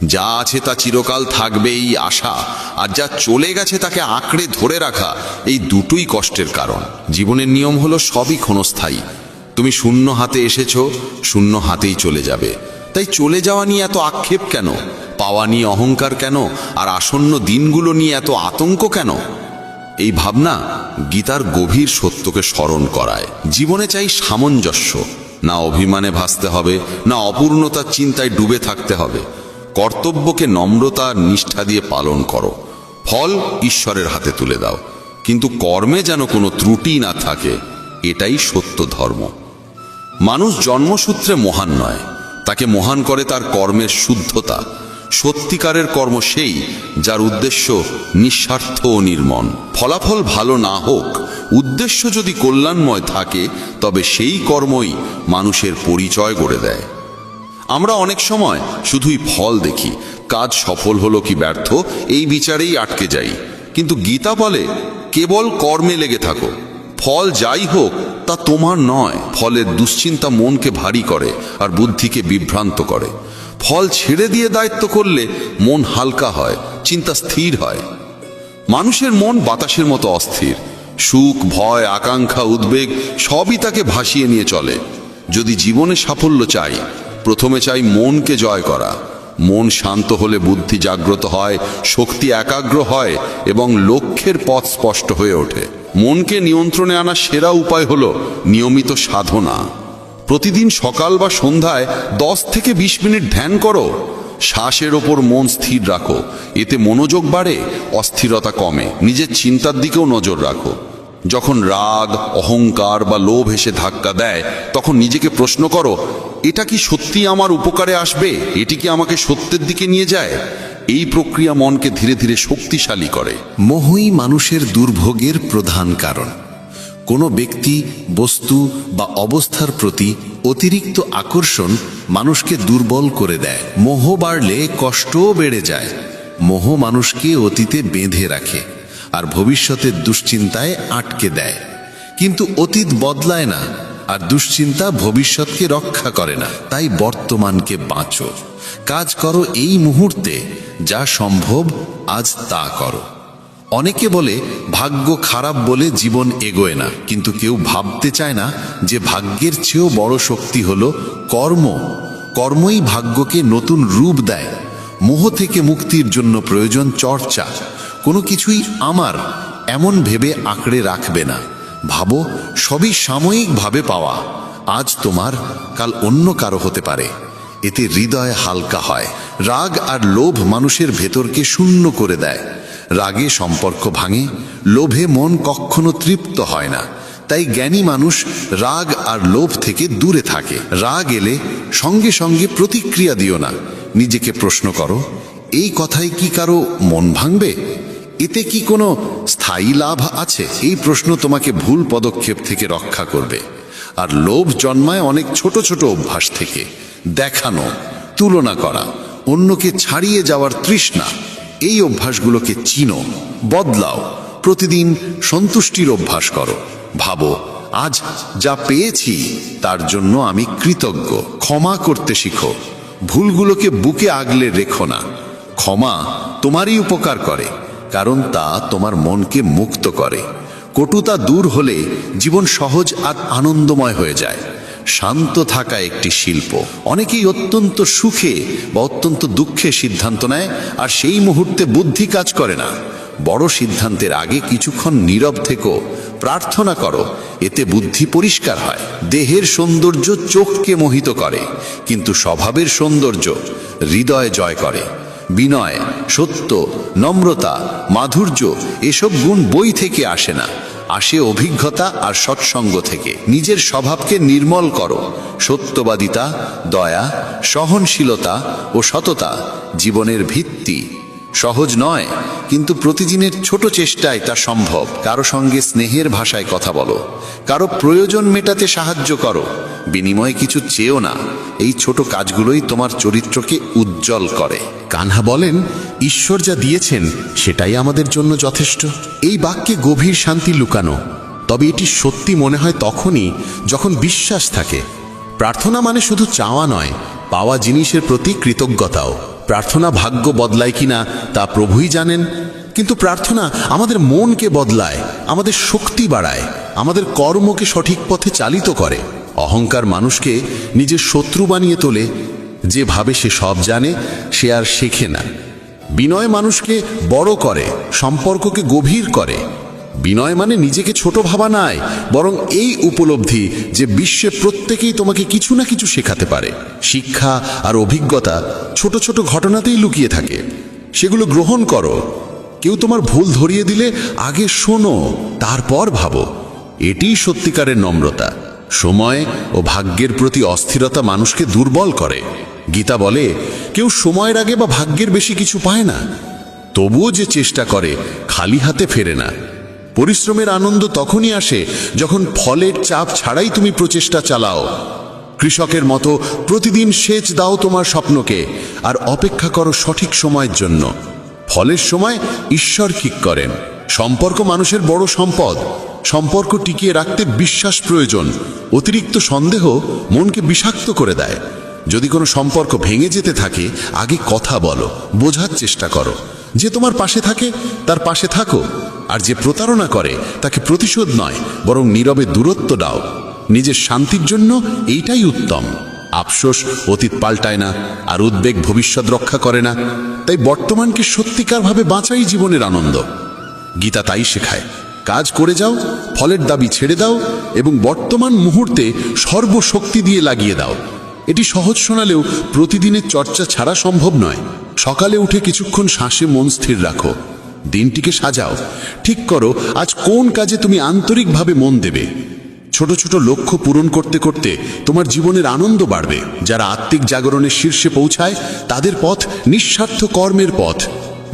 যা আছে তা চিরকাল থাকবে এই আশা, আর যা চলে গেছে তাকে আঁকড়ে ধরে রাখা, এই দুটোই কষ্টের কারণ। জীবনের নিয়ম হলো সবই ক্ষণস্থায়ী। তুমি শূন্য হাতে এসেছো, শূন্য হাতেই চলে যাবে। তাই চলে যাওয়া নিয়ে এত আক্ষেপ কেন? পাওয়া নিয়ে অহংকার কেন? আর আসন্ন দিনগুলো নিয়ে এত আতঙ্ক কেন? এই ভাবনা গীতার গভীর সত্যকে স্মরণ করায়। জীবনে চাই সামঞ্জস্য, না অভিমানে ভাসতে হবে, না অপূর্ণতার চিন্তায় ডুবে থাকতে হবে। কর্তব্যকে নম্রতা আর নিষ্ঠা দিয়ে পালন করো, ফল ঈশ্বরের হাতে তুলে দাও, কিন্তু কর্মে যেন কোনো ত্রুটি না থাকে। এটাই সত্য ধর্ম। মানুষ জন্মসূত্রে মহান নয়, তাকে মহান করে তার কর্মের শুদ্ধতা। সত্যিকারের কর্ম সেই যার উদ্দেশ্য নিঃস্বার্থ ও নির্মম। ফলাফল ভালো না হোক, উদ্দেশ্য যদি কল্যাণময় থাকে তবে সেই কর্মই মানুষের পরিচয় গড়ে দেয়। আমরা অনেক সময় শুধুই ফল দেখি, কাজ সফল হলো কি ব্যর্থ এই বিচারেই আটকে যাই। কিন্তু গীতা বলে কেবল কর্মে লেগে থাকো, ফল যাই হোক তা তোমার নয়। ফলের দুশ্চিন্তা মনকে ভারী করে আর বুদ্ধিকে বিভ্রান্ত করে। ফল ছেড়ে দিয়ে দায়িত্ব করলে মন হালকা হয়, চিন্তা স্থির হয়। মানুষের মন বাতাসের মতো অস্থির। সুখ, ভয়, আকাঙ্ক্ষা, উদ্বেগ সবই তাকে ভাসিয়ে নিয়ে চলে। যদি জীবনে সাফল্য চাই, প্রথমে চাই মনকে জয় করা। মন শান্ত হলে বুদ্ধি জাগ্রত হয়, শক্তি একাগ্র হয় এবং লক্ষ্যের পথ স্পষ্ট হয়ে ওঠে। মনকে নিয়ন্ত্রণে আনার সেরা উপায় হলো নিয়মিত সাধনা। প্রতিদিন সকাল বা সন্ধ্যায় 10 থেকে 20 মিনিট ধ্যান করো। শ্বাসের ওপর মন স্থির রাখো, এতে মনোযোগ বাড়ে, অস্থিরতা কমে। নিজের চিন্তার দিকেও নজর রাখো। যখন রাগ, অহংকার বা লোভ এসে ধাক্কা দেয়, তখন নিজেকে প্রশ্ন করো, এটা কি সত্যি আমার উপকারে আসবে? এটি কি আমাকে সত্যের দিকে নিয়ে যায়? এই প্রক্রিয়া মনকে ধীরে ধীরে শক্তিশালী করে। মোহই মানুষের দুর্ভোগের প্রধান কারণ। কোনো ব্যক্তি, বস্তু বা অবস্থার প্রতি অতিরিক্ত আকর্ষণ মানুষকে দুর্বল করে দেয়। মোহ বাড়লে কষ্টও বেড়ে যায়। মোহ মানুষকে অতীতে বেঁধে রাখে আর ভবিষ্যতের দুশ্চিন্তায় আটকে দেয়। কিন্তু অতীত বদলায় না, আর দুশ্চিন্তা ভবিষ্যৎকে রক্ষা করে না। তাই বর্তমানকে বাঁচো, কাজ করো এই মুহূর্তে, যা সম্ভব আজ তা করো। অনেকে বলে ভাগ্য খারাপ বলে জীবন এগোয় না, কিন্তু কেউ ভাবতে চায় না যে ভাগ্যের চেয়েও বড় শক্তি হলো কর্ম। কর্মই ভাগ্যকে নতুন রূপ দেয়। মোহ থেকে মুক্তির জন্য প্রয়োজন চর্চা। কোনো কিছুই আমার এমন ভেবে আঁকড়ে রাখবে না। ভাবো সবই সাময়িকভাবে পাওয়া। আজ তোমার, কাল অন্য কারো হতে পারে। এতে হৃদয় হালকা হয়। রাগ আর লোভ মানুষের ভেতরকে শূন্য করে দেয়। রাগে সম্পর্ক ভাঙে, লোভে মন কখনো তৃপ্ত হয় না। তাই জ্ঞানী মানুষ রাগ আর লোভ থেকে দূরে থাকে। রাগ এলে সঙ্গে সঙ্গে প্রতিক্রিয়া দিও না। নিজেকে প্রশ্ন করো, এই কথায় কি কারো মন ভাঙবে? এতে কি কোনো স্থায়ী লাভ আছে? এই প্রশ্ন তোমাকে ভুল পদক্ষেপ থেকে রক্ষা করবে। আর লোভ জন্মায় অনেক ছোট ছোট অভ্যাস থেকে। দেখানো, তুলনা করা, অন্যকে ছাড়িয়ে যাওয়ার তৃষ্ণা। এই অভ্যাসগুলোকে চিনো, বদলাও। প্রতিদিন সন্তুষ্টির অভ্যাস করো। ভাবো, আজ যা পেয়েছি তার জন্য আমি কৃতজ্ঞ। ক্ষমা করতে শিখো। ভুলগুলোকে বুকে আগলে রেখো না। ক্ষমা তোমারই উপকার করে, কারণ তা তোমার মনকে মুক্ত করে। কটুতা দূর হলে জীবন সহজ আর আনন্দময় হয়ে যায়। শান্ত থাকা একটি শিল্প। অনেকেই অত্যন্ত সুখে বা অত্যন্ত দুঃখে সিদ্ধান্ত নেয়, আর সেই মুহূর্তে বুদ্ধি কাজ করে না। বড় সিদ্ধান্তের আগে কিছুক্ষণ নীরব থেকো, প্রার্থনা করো, এতে বুদ্ধি পরিষ্কার হয়। দেহের সৌন্দর্য চোখকে মোহিত করে, কিন্তু স্বভাবের সৌন্দর্য হৃদয় জয় করে। বিনয়, সত্য, নম্রতা, মাধুর্য এসব গুণ বই থেকে আসে না, আসে অভিজ্ঞতা আর সৎসঙ্গ থেকে। নিজের স্বভাবকে নির্মল করো। সত্যবাদিতা, দয়া, সহনশীলতা ও সততা জীবনের ভিত্তি। সহজ নয়, কিন্তু প্রতিদিনের ছোট চেষ্টায় তা সম্ভব। কারো সঙ্গে স্নেহের ভাষায় কথা বলো, কারো প্রয়োজন মেটাতে সাহায্য করো, বিনিময়ে কিছু চেয়েও না। এই ছোট কাজগুলোই তোমার চরিত্রকে উজ্জ্বল করে। কানহা বলেন, ঈশ্বর যা দিয়েছেন সেটাই আমাদের জন্য যথেষ্ট। এই বাক্যে গভীর শান্তি লুকানো, তবে এটি সত্যি মনে হয় তখনই যখন বিশ্বাস থাকে। প্রার্থনা মানে শুধু চাওয়া নয়, পাওয়া জিনিসের প্রতি কৃতজ্ঞতাও। প্রার্থনা ভাগ্য বদলায় কিনা তা প্রভুই জানেন, কিন্তু প্রার্থনা আমাদের মনকে বদলায়, আমাদের শক্তি বাড়ায়, আমাদের কর্মকে সঠিক পথে চালিত করে। অহংকার মানুষকে নিজের শত্রু বানিয়ে তোলে, যে ভাবে সে সব জানে সে আর শেখে না। বিনয় মানুষকে বড় করে, সম্পর্ককে গভীর করে। বিনয় মানে নিজেকে ছোট ভাবা নয়, বরং এই উপলব্ধি যে বিশ্বে প্রত্যেকেই তোমাকে কিছু না কিছু শেখাতে পারে। শিক্ষা আর অভিজ্ঞতা ছোট ছোট ঘটনাতেই লুকিয়ে থাকে, সেগুলো গ্রহণ করো। কেউ তোমার ভুল ধরিয়ে দিলে আগে শোনো, তারপর ভাবো। এটিই সত্যিকারের নম্রতা। সময় ও ভাগ্যের প্রতি অস্থিরতা মানুষকে দুর্বল করে। গীতা বলে, কেউ সময়ের আগে বা ভাগ্যের বেশি কিছু পায় না, তবুও যে চেষ্টা করে খালি হাতে ফেরে না। পরিশ্রমের আনন্দ তখনই আসে যখন ফলের চাপ ছাড়াই তুমি প্রচেষ্টা চালাও। কৃষকের মতো প্রতিদিন সেচ দাও তোমার স্বপ্নকে, আর অপেক্ষা করো সঠিক সময়ের জন্য। ফলের সময় ঈশ্বর ঠিক করেন। সম্পর্ক মানুষের বড় সম্পদ। সম্পর্ক টিকিয়ে রাখতে বিশ্বাস প্রয়োজন। অতিরিক্ত সন্দেহ মনকে বিষাক্ত করে দেয়। যদি কোনো সম্পর্ক ভেঙে যেতে থাকে, আগে কথা বলো, বোঝার চেষ্টা করো। যে তোমার পাশে থাকে তার পাশে থাকো, আর যে প্রতারণা করে তাকে প্রতিশোধ নয় বরং নীরবে দূরত্ব দাও। নিজের শান্তির জন্য এইটাই উত্তম। আফসোস অতীত পাল্টায় না, আর উদ্বেগ ভবিষ্যৎ রক্ষা করে না। তাই বর্তমানকে সত্যিকারভাবে বাঁচাই জীবনের আনন্দ। গীতা তাই শেখায়, কাজ করে যাও, ফলের দাবি ছেড়ে দাও, এবং বর্তমান মুহূর্তে সর্বশক্তি দিয়ে লাগিয়ে দাও। এটি সহজ শোনালেও প্রতিদিনের চর্চা ছাড়া সম্ভব নয়। সকালে উঠে কিছুক্ষণ শ্বাসে মন স্থির রাখো, দিনটিকে সাজাও, ঠিক করো আজ কোন কাজে তুমি আন্তরিকভাবে মন দেবে। ছোট ছোট লক্ষ্য পূরণ করতে করতে তোমার জীবনের আনন্দ বাড়বে। যারা আত্মিক জাগরণের শীর্ষে পৌঁছায় তাদের পথ নিঃস্বার্থ কর্মের পথ।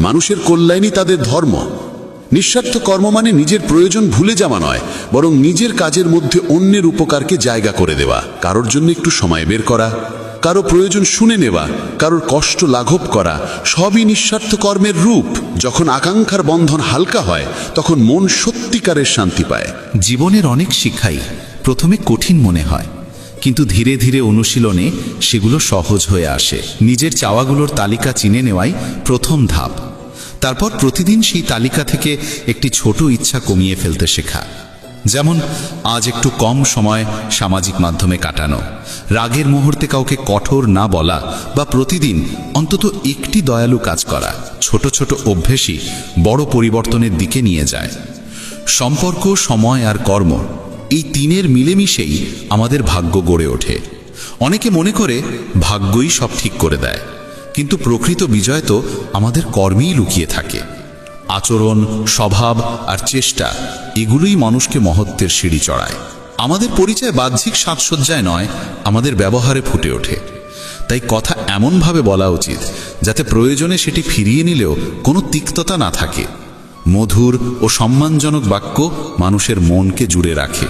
মানুষের কল্যাণই তাদের ধর্ম। নিঃস্বার্থ কর্ম মানে নিজের প্রয়োজন ভুলে যাওয়া নয়, বরং নিজের কাজের মধ্যে অন্যের উপকারকে জায়গা করে দেওয়া। কারোর জন্য একটু সময় বের করা, কারো প্রয়োজন শুনে নেওয়া, কারোর কষ্ট লাঘব করা, সবই নিঃস্বার্থ কর্মের রূপ। যখন আকাঙ্ক্ষার বন্ধন হালকা হয়, তখন মন সত্যিকারের শান্তি পায়। জীবনের অনেক শিক্ষাই প্রথমে কঠিন মনে হয়, কিন্তু ধীরে ধীরে অনুশীলনে সেগুলো সহজ হয়ে আসে। নিজের চাওয়াগুলোর তালিকা চিনে নেওয়াই প্রথম ধাপ। তারপর প্রতিদিন সেই তালিকা থেকে একটি ছোট ইচ্ছা কমিয়ে ফেলতে শেখা। যেমন আজ একটু কম সময় সামাজিক মাধ্যমে কাটানো, রাগের মুহূর্তে কাউকে কঠোর না বলা, বা প্রতিদিন অন্তত একটি দয়ালু কাজ করা। ছোট ছোট অভ্যেসই বড় পরিবর্তনের দিকে নিয়ে যায়। সম্পর্ক, সময় আর কর্ম, এই তিনের মিলেমিশেই আমাদের ভাগ্য গড়ে ওঠে। অনেকে মনে করে ভাগ্যই সব ঠিক করে দেয়, কিন্তু প্রকৃত বিজয় তো আমাদের কর্মেই লুকিয়ে থাকে। আচরণ, স্বভাব আর চেষ্টা, এগুলোই মানুষকে মহত্বের সিঁড়ি চড়ায়। আমাদের পরিচয় বাহ্যিক সাজসজ্জায় নয়, আমাদের ব্যবহারে ফুটে ওঠে। তাই কথা এমনভাবে বলা উচিত যাতে প্রয়োজনে সেটি ফিরিয়ে নিলেও কোনো তিক্ততা না থাকে। মধুর ও সম্মানজনক বাক্য মানুষের মনকে জুড়ে রাখে।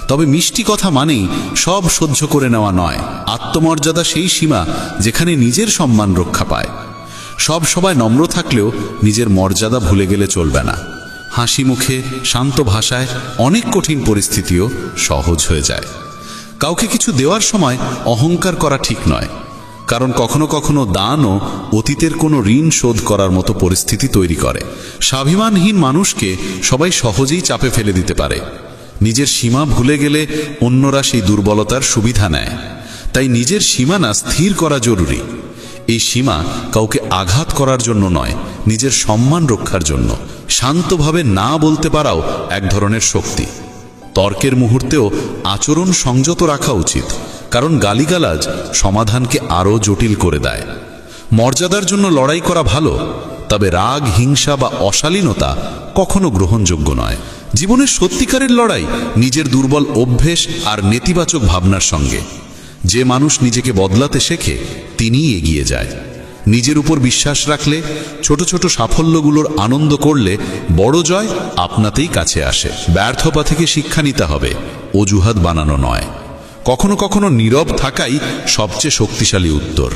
তবে মিষ্টি কথা মানেই সব সহ্য করে নেওয়া নয়। আত্মমর্যাদা সেই সীমা যেখানে নিজের সম্মান রক্ষা পায়। সব সবাই নম্র থাকলেও নিজের মর্যাদা ভুলে গেলে চলবে না। হাসি মুখে, শান্ত ভাষায় অনেক কঠিন পরিস্থিতিও সহজ হয়ে যায়। কাউকে কিছু দেওয়ার সময় অহংকার করা ঠিক নয়, কারণ কখনো কখনো দানও অতীতের কোনো ঋণ শোধ করার মতো পরিস্থিতি তৈরি করে। স্বাভিমানহীন মানুষকে সবাই সহজেই চাপে ফেলে দিতে পারে। নিজের সীমা ভুলে গেলে অন্যরা সেই দুর্বলতার সুবিধা নেয়। তাই নিজের সীমানা স্থির করা জরুরি। এই সীমা কাউকে আঘাত করার জন্য নয়, নিজের সম্মান রক্ষার জন্য। শান্তভাবে না বলতে পারাও এক ধরনের শক্তি। তর্কের মুহূর্তেও আচরণ সংযত রাখা উচিত, কারণ গালিগালাজ সমাধানকে আরও জটিল করে দেয়। মর্যাদার জন্য লড়াই করা ভালো, তবে রাগ, হিংসা বা অশালীনতা কখনো গ্রহণযোগ্য নয়। জীবনের সত্যিকারের লড়াই নিজের দুর্বল অভ্যেস আর নেতিবাচক ভাবনার সঙ্গে। যে মানুষ নিজেকে বদলাতে শেখে তিনিই এগিয়ে যায়। নিজের উপর বিশ্বাস রাখলে, ছোট ছোট সাফল্যগুলোর আনন্দ করলে বড় জয় আপনাতেই কাছে আসে। ব্যর্থতা থেকে শিক্ষা নিতে হবে, অজুহাত বানানো নয়। কখনো কখনো নীরব থাকাই সবচেয়ে শক্তিশালী উত্তর।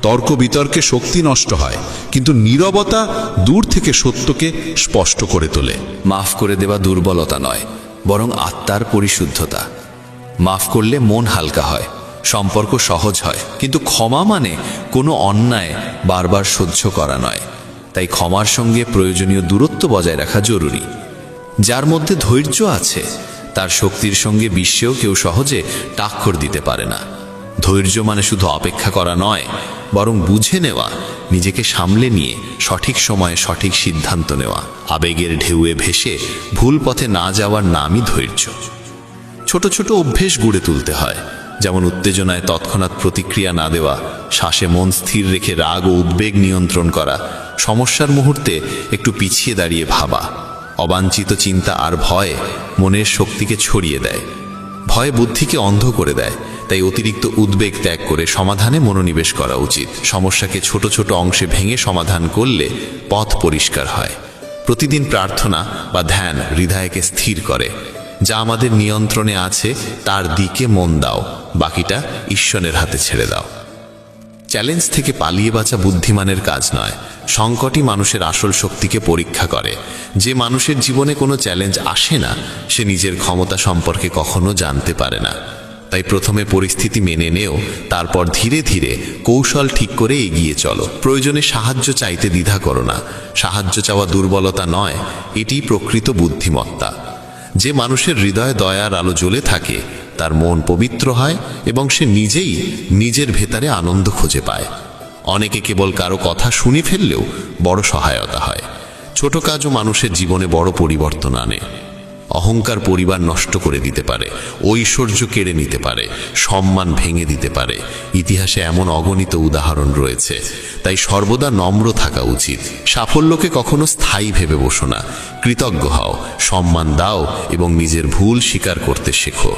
তর্ক বিতর্কে শক্তি নষ্ট হয়, কিন্তু নীরবতা দূর থেকে সত্যকে স্পষ্ট করে তোলে। মাফ করে দেওয়া দুর্বলতা নয়, বরং আত্মার পরিশুদ্ধতা। মাফ করলে মন হালকা হয়, সম্পর্ক সহজ হয়। কিন্তু ক্ষমা মানে কোনো অন্যায় বারবার সহ্য করা নয়। তাই ক্ষমার সঙ্গে প্রয়োজনীয় দূরত্ব বজায় রাখা জরুরি। যার মধ্যে ধৈর্য আছে, তার শক্তির সঙ্গে বিশ্বেও কেউ সহজে টাক্কর দিতে পারে না। ধৈর্য মানে শুধু অপেক্ষা করা নয়, বরং বুঝে নেওয়া, নিজেকে সামলে নিয়ে সঠিক সময়ে সঠিক সিদ্ধান্ত নেওয়া। আবেগের ঢেউয়ে ভেসে ভুল পথে না যাওয়ার নামই ধৈর্য। ছোট ছোট অভ্যেস গড়ে তুলতে হয়, যেমন উত্তেজনায় তৎক্ষণাৎ প্রতিক্রিয়া না দেওয়া, শ্বাসে মন স্থির রেখে রাগ ও উদ্বেগ নিয়ন্ত্রণ করা, সমস্যার মুহূর্তে একটু পিছিয়ে দাঁড়িয়ে ভাবা। অবাঞ্ছিত চিন্তা আর ভয় মনের শক্তিকে ছড়িয়ে দেয়, ভয় বুদ্ধিকে অন্ধ করে দেয়। তাই অতিরিক্ত উদ্বেগ ত্যাগ করে সমাধানে মনোনিবেশ করা উচিত। সমস্যাকে ছোট ছোট অংশে ভেঙে সমাধান করলে পথ পরিষ্কার হয়। প্রতিদিন প্রার্থনা বা ধ্যান হৃদয়কে স্থির করে। যা আমাদের নিয়ন্ত্রণে আছে তার দিকে মন দাও, বাকিটা ঈশ্বরের হাতে ছেড়ে দাও। চ্যালেঞ্জ থেকে পালিয়ে বাঁচা বুদ্ধিমানের কাজ নয়, সংকটই মানুষের আসল শক্তিকে পরীক্ষা করে। যে মানুষের জীবনে কোনো চ্যালেঞ্জ আসে না, সে নিজের ক্ষমতা সম্পর্কে কখনো জানতে পারে না। তাই প্রথমে পরিস্থিতি মেনে নেও, তারপর ধীরে ধীরে কৌশল ঠিক করে এগিয়ে চলো। প্রয়োজনে সাহায্য চাইতে দ্বিধা করো না। সাহায্য চাওয়া দুর্বলতা নয়, এটিই প্রকৃত বুদ্ধিমত্তা। যে মানুষের হৃদয়ে দয়ার আলো জ্বলে থাকে, তার মন পবিত্র হয় এবং সে নিজেই নিজের ভেতরে আনন্দ খুঁজে পায়। অনেকে কেবল কারো কথা শুনে ফেললেও বড় সহায়তা হয়। ছোট কাজও মানুষের জীবনে বড় পরিবর্তন আনে। অহংকার পরিবার নষ্ট করে দিতে পারে, ঐশ্বর্য কেড়ে নিতে পারে, সম্মান ভেঙে দিতে পারে। ইতিহাসে এমন অগণিত উদাহরণ রয়েছে। তাই সর্বদা নম্র থাকা উচিত। সাফল্যকে কখনো স্থায়ী ভেবে বসো না। কৃতজ্ঞ হও, সম্মান দাও এবং নিজের ভুল স্বীকার করতে শেখো।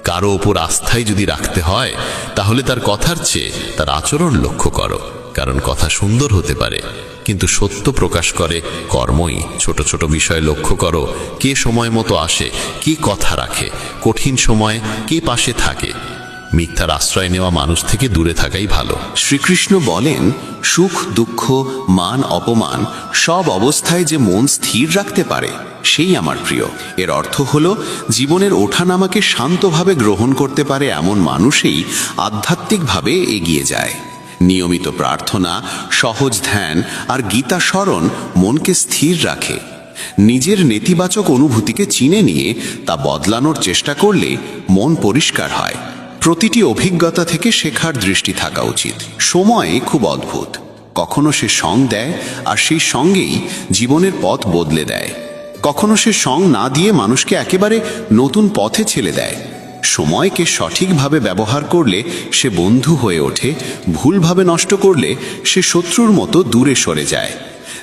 কারো ওপর আস্থাই যদি রাখতে হয়, তাহলে তার কথার চেয়ে তার আচরণ লক্ষ্য করো। কারণ কথা সুন্দর হতে পারে, কিন্তু সত্য প্রকাশ করে কর্মই। ছোট ছোট বিষয় লক্ষ্য করো, কে সময় মতো আসে, কে কথা রাখে, কঠিন সময়ে কে পাশে থাকে। মিথ্যার আশ্রয় নেওয়া মানুষ থেকে দূরে থাকাই ভালো। শ্রীকৃষ্ণ বলেন, সুখ দুঃখ মান অপমান সব অবস্থায় যে মন স্থির রাখতে পারে সেই আমার প্রিয়। এর অর্থ হলো জীবনের ওঠানামাকে শান্তভাবে গ্রহণ করতে পারে এমন মানুষই আধ্যাত্মিকভাবে এগিয়ে যায়। নিয়মিত প্রার্থনা, সহজ ধ্যান আর গীতা স্মরণ মনকে স্থির রাখে। নিজের নেতিবাচক অনুভূতিকে চিনে নিয়ে তা বদলানোর চেষ্টা করলে মন পরিষ্কার হয়। প্রতিটি অভিজ্ঞতা থেকে শেখার দৃষ্টি থাকা উচিত। সময় খুব অদ্ভুত, কখনো সে সঙ্গ দেয় আর সেই সঙ্গেই জীবনের পথ বদলে দেয়। কখনো সে সঙ্গ না দিয়ে মানুষকে একেবারে নতুন পথে ছেড়ে দেয়। সময়কে সঠিকভাবে ব্যবহার করলে সে বন্ধু হয়ে ওঠে, ভুলভাবে নষ্ট করলে সে শত্রুর মতো দূরে সরে যায়।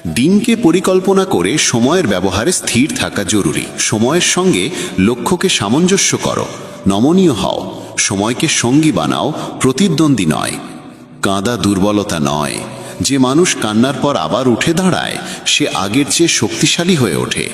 দিনকে পরিকল্পনা করে সময়ের ব্যবহারে স্থির থাকা জরুরি। সময়ের সঙ্গে লক্ষ্যকে সামঞ্জস্য করো, নমনীয় হও, সময়কে সঙ্গী বানাও, প্রতিদ্বন্দ্বী নয়। কাঁদা দুর্বলতা নয়। যে মানুষ কান্নার পর আবার উঠে দাঁড়ায়, সে আগের চেয়ে শক্তিশালী হয়ে ওঠে।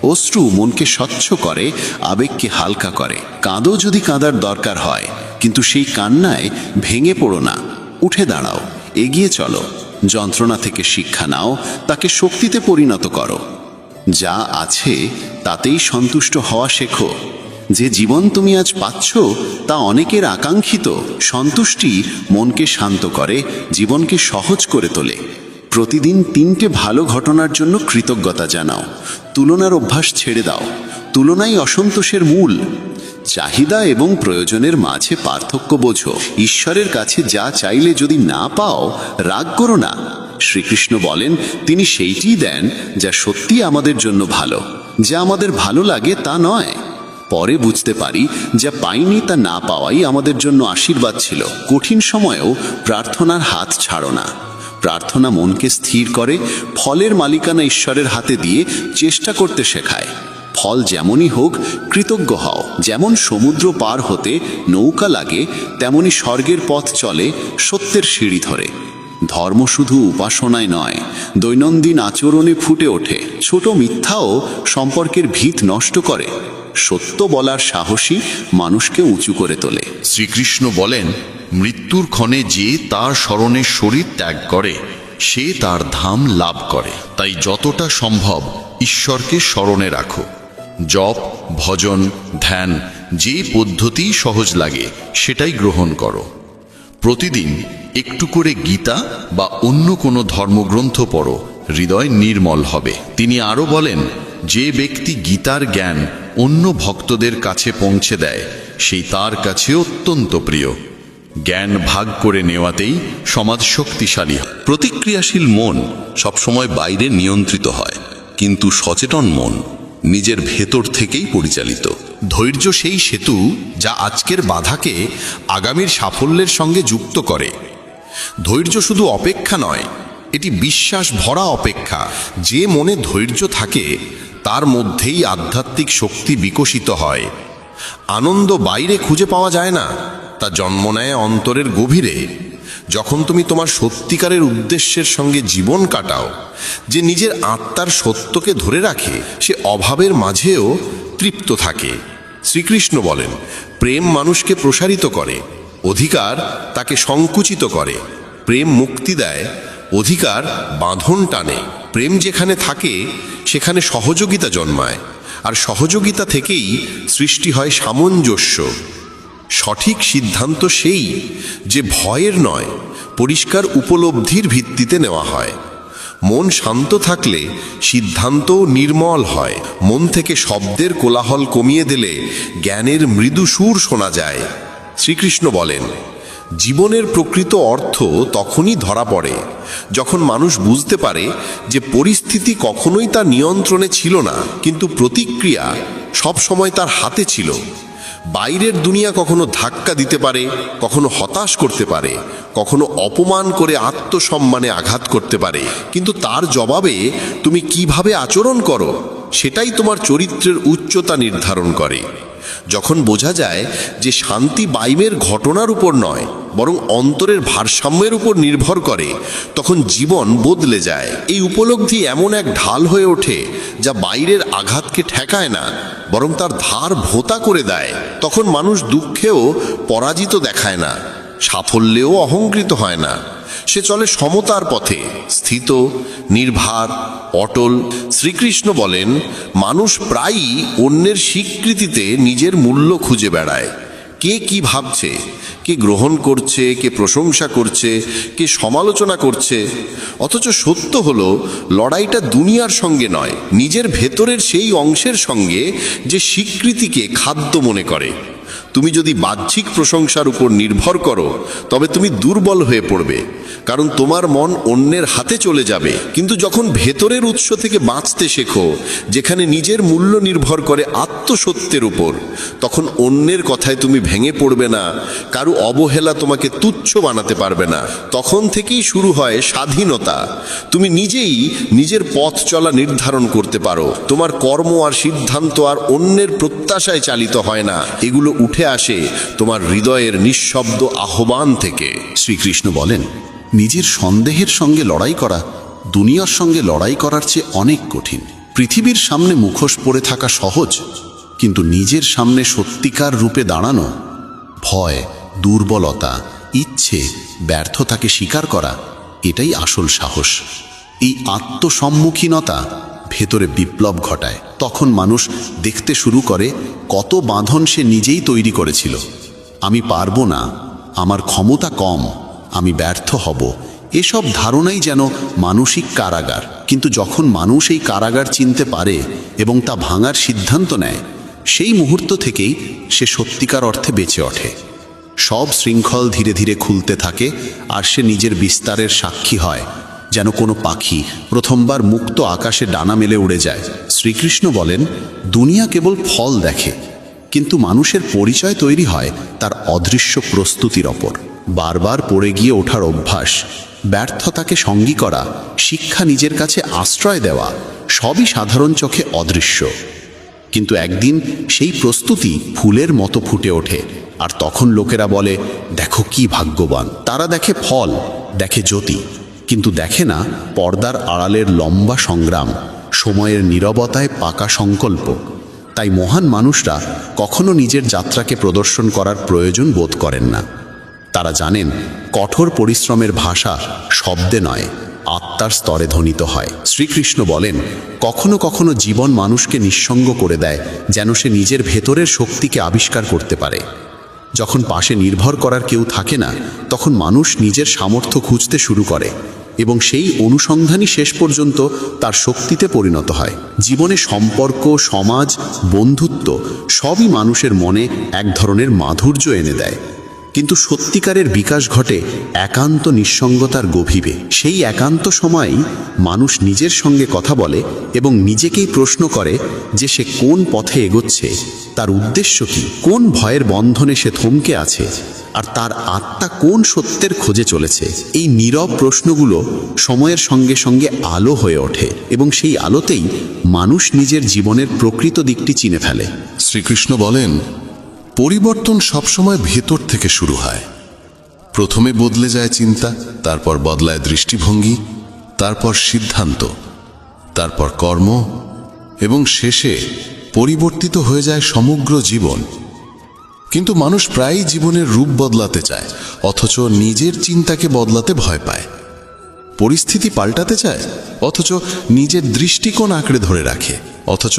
অশ্রু মনকে স্বচ্ছ করে, আবেগকে হালকা করে। কাঁদো যদি কাঁদার দরকার হয়, কিন্তু সেই কান্নায় ভেঙে পড়ো না। উঠে দাঁড়াও, এগিয়ে চলো। যন্ত্রণা থেকে শিক্ষা নাও, তাকে শক্তিতে পরিণত করো। যা আছে তাতেই সন্তুষ্ট হওয়া শেখো। যে জীবন তুমি আজ পাচ্ছ তা অনেকের আকাঙ্ক্ষিত। সন্তুষ্টি মনকে শান্ত করে, জীবনকে সহজ করে তোলে। প্রতিদিন 3টে ভালো ঘটনার জন্য কৃতজ্ঞতা জানাও। তুলনার অভ্যাস ছেড়ে দাও। তুলনাই অসন্তোষের মূল। চাহিদা এবং প্রয়োজনের মাঝে পার্থক্য বোঝো। ঈশ্বরের কাছে যা চাইলে যদি না পাও, রাগ করো না। শ্রীকৃষ্ণ বলেন তিনি সেইটিই দেন যা সত্যি আমাদের জন্য ভালো। যা আমাদের ভালো লাগে তা নয়। পরে বুঝতে পারি যা পাইনি তা না পাওয়াই আমাদের জন্য আশীর্বাদ ছিল। কঠিন সময়েও প্রার্থনার হাত ছাড়ো না। প্রার্থনা মনকে স্থির করে, ফলের মালিকানা ঈশ্বরের হাতে দিয়ে চেষ্টা করতে শেখায়। ফল যেমনই হোক কৃতজ্ঞ হও। যেমন সমুদ্র পার হতে নৌকা লাগে, তেমনি স্বর্গের পথ চলে সত্যের সিঁড়ি ধরে। ধর্ম শুধু উপাসনায় নয়, দৈনন্দিন আচরণে ফুটে ওঠে। ছোট মিথ্যাও সম্পর্কের ভিত নষ্ট করে। সত্য বলার সাহসী মানুষকে উঁচু করে তোলে। শ্রীকৃষ্ণ বলেন, মৃত্যুর ক্ষণে যে তার স্মরণে শরীর ত্যাগ করে সে তার ধাম লাভ করে। তাই যতটা সম্ভব ঈশ্বরকে স্মরণে রাখো। জপ, ভজন, ধ্যান যে পদ্ধতি সহজ লাগে সেটাই গ্রহণ করো। প্রতিদিন একটু করে গীতা বা অন্য কোনো ধর্মগ্রন্থ পড়ো, হৃদয় নির্মল হবে। তিনি আরও বলেন, যে ব্যক্তি গীতার জ্ঞান অন্য ভক্তদের কাছে পৌঁছে দেয় সেই তার কাছে অত্যন্ত প্রিয়। জ্ঞান ভাগ করে নেওয়াতেই সমাজ শক্তিশালী হয়। প্রতিক্রিয়াশীল মন সবসময় বাইরে নিয়ন্ত্রিত হয়, কিন্তু সচেতন মন নিজের ভেতর থেকেই পরিচালিত। ধৈর্য সেই সেতু যা আজকের বাধাকে আগামীর সাফল্যের সঙ্গে যুক্ত করে। ধৈর্য শুধু অপেক্ষা নয়, এটি বিশ্বাস ভরা অপেক্ষা। যে মনে ধৈর্য থাকে তার মধ্যেই আধ্যাত্মিক শক্তি বিকশিত হয়। আনন্দ বাইরে খুঁজে পাওয়া যায় না, তা জন্ম নেয় অন্তরের গভীরে। যখন তুমি তোমার সত্যিকারের উদ্দেশ্যের সঙ্গে জীবন কাটাও, যে নিজের আত্মার সত্যকে ধরে রাখে, সে অভাবের মাঝেও তৃপ্ত থাকে। শ্রীকৃষ্ণ বলেন, প্রেম মানুষকে প্রসারিত করে, অধিকার তাকে সংকুচিত করে। প্রেম মুক্তি দেয়, অধিকার বাঁধন টানে। প্রেম যেখানে থাকে সেখানে সহযোগিতা জন্মায়, আর সহযোগিতা থেকেই সৃষ্টি হয় সামঞ্জস্য। সঠিক সিদ্ধান্ত সেই যে ভয়ের নয়, পরিষ্কার উপলব্ধির ভিত্তিতে নেওয়া হয়। মন শান্ত থাকলে সিদ্ধান্ত নির্মল হয়। মন থেকে শব্দের কোলাহল কমিয়ে দিলে জ্ঞানের মৃদু সুর শোনা যায়। শ্রীকৃষ্ণ বলেন, জীবনের প্রকৃত অর্থ তখনই ধরা পড়ে যখন মানুষ বুঝতে পারে যে পরিস্থিতি কখনোই তার নিয়ন্ত্রণে ছিল না, কিন্তু প্রতিক্রিয়া সবসময় তার হাতে ছিল। বাইরের দুনিয়া কখনো ধাক্কা দিতে পারে, কখনো হতাশ করতে পারে, কখনো অপমান করে আত্মসম্মানে আঘাত করতে পারে, কিন্তু তার জবাবে তুমি কিভাবে আচরণ করো সেটাই তোমার চরিত্রের উচ্চতা নির্ধারণ করে। যখন বোঝা যায় যে শান্তি বাইরের ঘটনার উপর নয়, বরং অন্তরের ভারসাম্যের উপর নির্ভর করে, তখন জীবন বদলে যায়। এই উপলব্ধি এমন এক ঢাল হয়ে ওঠে যা বাইরের আঘাতকে ঠেকায় না, বরং তার ধার ভোঁতা করে দেয়। তখন মানুষ দুঃখেও পরাজিত দেখায় না, সাফল্যেও অহংকৃত হয় না। সে চলে সমতার পথে, স্থিত, নির্ভার, অটল। শ্রীকৃষ্ণ বলেন, মানুষ প্রায়ই অন্যের স্বীকৃতিতে নিজের মূল্য খুঁজে বেড়ায়। কে কি ভাবছে, কে গ্রহণ করছে, কে প্রশংসা করছে, কে সমালোচনা করছে। অথচ সত্য হলো, লড়াইটা দুনিয়ার সঙ্গে নয়, নিজের ভেতরের সেই অংশের সঙ্গে যে স্বীকৃতিকে খাদ্য মনে করে। তুমি যদি বাহ্যিক প্রশংসার উপর নির্ভর করো, তবে তুমি দুর্বল হয়ে পড়বে, কারণ তোমার মন অন্যের হাতে চলে যাবে। কিন্তু যখন ভেতরের উৎস থেকে বাঁচতে শেখো, যেখানে নিজের মূল্য নির্ভর করে আত্মসত্যের উপর, তখন অন্যের কথায় তুমি ভেঙে পড়বে না, কারো অবহেলা তোমাকে তুচ্ছ বানাতে পারবে না। তখন থেকেই শুরু হয় স্বাধীনতা। তুমি নিজেই নিজের পথ চলা নির্ধারণ করতে পারো। তোমার কর্ম আর সিদ্ধান্ত আর অন্যের প্রত্যাশায় চালিত হয় না, এগুলো উঠে আসে তোমার হৃদয়ের নিঃশব্দ আহ্বান থেকে। শ্রীকৃষ্ণ বলেন, নিজের সন্দেহের সঙ্গে লড়াই করা দুনিয়ার সঙ্গে লড়াই করার চেয়ে অনেক কঠিন। পৃথিবীর সামনে মুখোশ পরে থাকা সহজ, কিন্তু নিজের সামনে সত্যিকার রূপে দাঁড়ানো, ভয়, দুর্বলতা, ইচ্ছে, ব্যর্থতাকে স্বীকার করা, এটাই আসল সাহস। এই আত্মসম্মুখীনতা ভেতরে বিপ্লব ঘটায়। তখন মানুষ দেখতে শুরু করে কত বাঁধন সে নিজেই তৈরি করেছিল। আমি পারবো না, আমার ক্ষমতা কম, আমি ব্যর্থ হব, এসব ধারণাই যেন মানসিক কারাগার। কিন্তু যখন মানুষ এই কারাগার চিনতে পারে এবং তা ভাঙার সিদ্ধান্ত নেয়, সেই মুহূর্ত থেকেই সে সত্যিকার অর্থে বেঁচে ওঠে। সব শৃঙ্খল ধীরে ধীরে খুলতে থাকে, আর সে নিজের বিস্তারের সাক্ষী হয়। যেন কোনো পাখি প্রথমবার মুক্ত আকাশে ডানা মেলে উড়ে যায়। শ্রীকৃষ্ণ বলেন, দুনিয়া কেবল ফল দেখে, কিন্তু মানুষের পরিচয় তৈরি হয় তার অদৃশ্য প্রস্তুতির ওপর। বারবার পড়ে গিয়ে ওঠার অভ্যাস, ব্যর্থতাকে সঙ্গী করা, শিক্ষা, নিজের কাছে আশ্রয় দেওয়া, সবই সাধারণ চোখে অদৃশ্য। কিন্তু একদিন সেই প্রস্তুতি ফুলের মতো ফুটে ওঠে, আর তখন লোকেরা বলে, দেখো কি ভাগ্যবান। তারা দেখে ফল, দেখে জ্যোতি, কিন্তু দেখে না পর্দার আড়ালের লম্বা সংগ্রাম, সময়ের নীরবতায় পাকা সংকল্প। তাই মহান মানুষরা কখনো নিজের যাত্রাকে প্রদর্শন করার প্রয়োজন বোধ করেন না। তারা জানেন কঠোর পরিশ্রমের ভাষা শব্দে নয়, আত্মার স্তরে ধ্বনিত হয়। শ্রীকৃষ্ণ বলেন, কখনো কখনো জীবন মানুষকে নিঃসঙ্গ করে দেয়, যেন সে নিজের ভেতরের শক্তিকে আবিষ্কার করতে পারে। যখন পাশে নির্ভর করার কেউ থাকে না, তখন মানুষ নিজের সামর্থ্য খুঁজতে শুরু করে, এবং সেই অনুসন্ধানই শেষ পর্যন্ত তার শক্তিতে পরিণত হয়। জীবনে সম্পর্ক, সমাজ, বন্ধুত্ব সবই মানুষের মনে এক ধরনের মাধুর্য এনে দেয়, কিন্তু সত্যিকারের বিকাশ ঘটে একান্ত নিঃসঙ্গতার গভীরে। সেই একান্ত সময়েই মানুষ নিজের সঙ্গে কথা বলে এবং নিজেকেই প্রশ্ন করে যে সে কোন পথে এগোচ্ছে, তার উদ্দেশ্য কি, কোন ভয়ের বন্ধনে সে থমকে আছে, আর তার আত্মা কোন সত্যের খোঁজে চলেছে। এই নীরব প্রশ্নগুলো সময়ের সঙ্গে সঙ্গে আলো হয়ে ওঠে, এবং সেই আলোতেই মানুষ নিজের জীবনের প্রকৃত দিকটি চিনে ফেলে। শ্রীকৃষ্ণ বলেন, পরিবর্তন সবসময় ভেতর থেকে শুরু হয়। প্রথমে বদলে যায় চিন্তা, তারপর বদলায় দৃষ্টিভঙ্গি, তারপর সিদ্ধান্ত, তারপর কর্ম, এবং শেষে পরিবর্তিত হয়ে যায় সমগ্র জীবন। কিন্তু মানুষ প্রায়ই জীবনের রূপ বদলাতে চায়, অথচ নিজের চিন্তাকে বদলাতে ভয় পায়। পরিস্থিতি পাল্টাতে চায়, অথচ নিজের দৃষ্টিকোণ আঁকড়ে ধরে রাখে। অথচ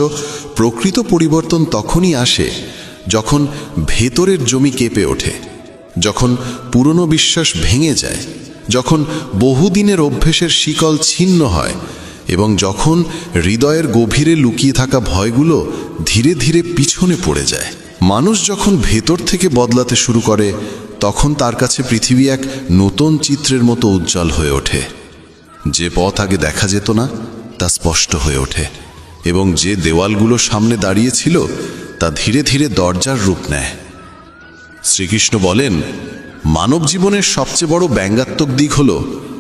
প্রকৃত পরিবর্তন তখনই আসে যখন ভেতরের জমি কেঁপে ওঠে, যখন পুরনো বিশ্বাস ভেঙে যায়, যখন বহুদিনের অভ্যেসের শিকল ছিন্ন হয়, এবং যখন হৃদয়ের গভীরে লুকিয়ে থাকা ভয়গুলো ধীরে ধীরে পিছনে পড়ে যায়। মানুষ যখন ভেতর থেকে বদলাতে শুরু করে, তখন তার কাছে পৃথিবী এক নতুন চিত্রের মতো উজ্জ্বল হয়ে ওঠে। যে পথ আগে দেখা যেত না, তা স্পষ্ট হয়ে ওঠে, এবং যে দেওয়ালগুলো সামনে দাঁড়িয়েছিল তা ধীরে ধীরে দরজার রূপ নেয়। শ্রীকৃষ্ণ বলেন, মানব জীবনের সবচেয়ে বড় ব্যঙ্গাত্মক দিক হলো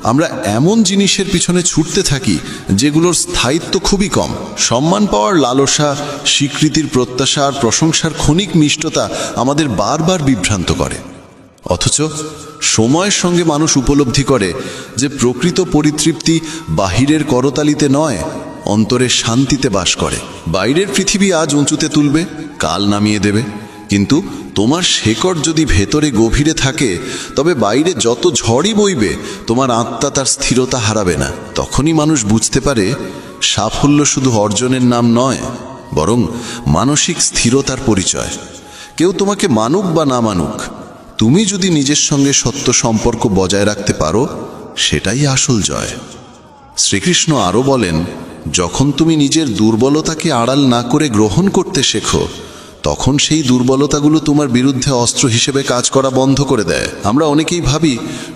আমরা এমন জিনিসের পিছনে ছুটতে থাকি যেগুলোর স্থায়িত্ব খুবই কম। সম্মান পাওয়ার লালসা, স্বীকৃতির প্রত্যাশা আর প্রশংসার ক্ষণিক মিষ্টতা আমাদের বারবার বিভ্রান্ত করে। অথচ সময়ের সঙ্গে মানুষ উপলব্ধি করে যে প্রকৃত পরিতৃপ্তি বাহিরের করতালিতে নয়, অন্তরের শান্তিতে বাস করে। বাইরের পৃথিবী আজ উঁচুতে তুলবে, কাল নামিয়ে দেবে, কিন্তু তোমার শেকড় যদি ভেতরে গভীরে থাকে, তবে বাইরে যত ঝড়ই বইবে তোমার আত্মা তার স্থিরতা হারাবে না। তখনই মানুষ বুঝতে পারে সাফল্য শুধু অর্জনের নাম নয়, বরং মানসিক স্থিরতার পরিচয়। কেউ তোমাকে মানুক বা না মানুক, তুমি যদি নিজের সঙ্গে সত্য সম্পর্ক বজায় রাখতে পারো, সেটাই আসল জয়। শ্রীকৃষ্ণ আরও বলেন, যখন তুমি নিজের দুর্বলতাকে আড়াল না করে গ্রহণ করতে শেখো, তখন সেই দুর্বলতাগুলো তোমার বিরুদ্ধে অস্ত্র হিসেবে কাজ করা বন্ধ করে দেয়। আমরা অনেকেই ভাবি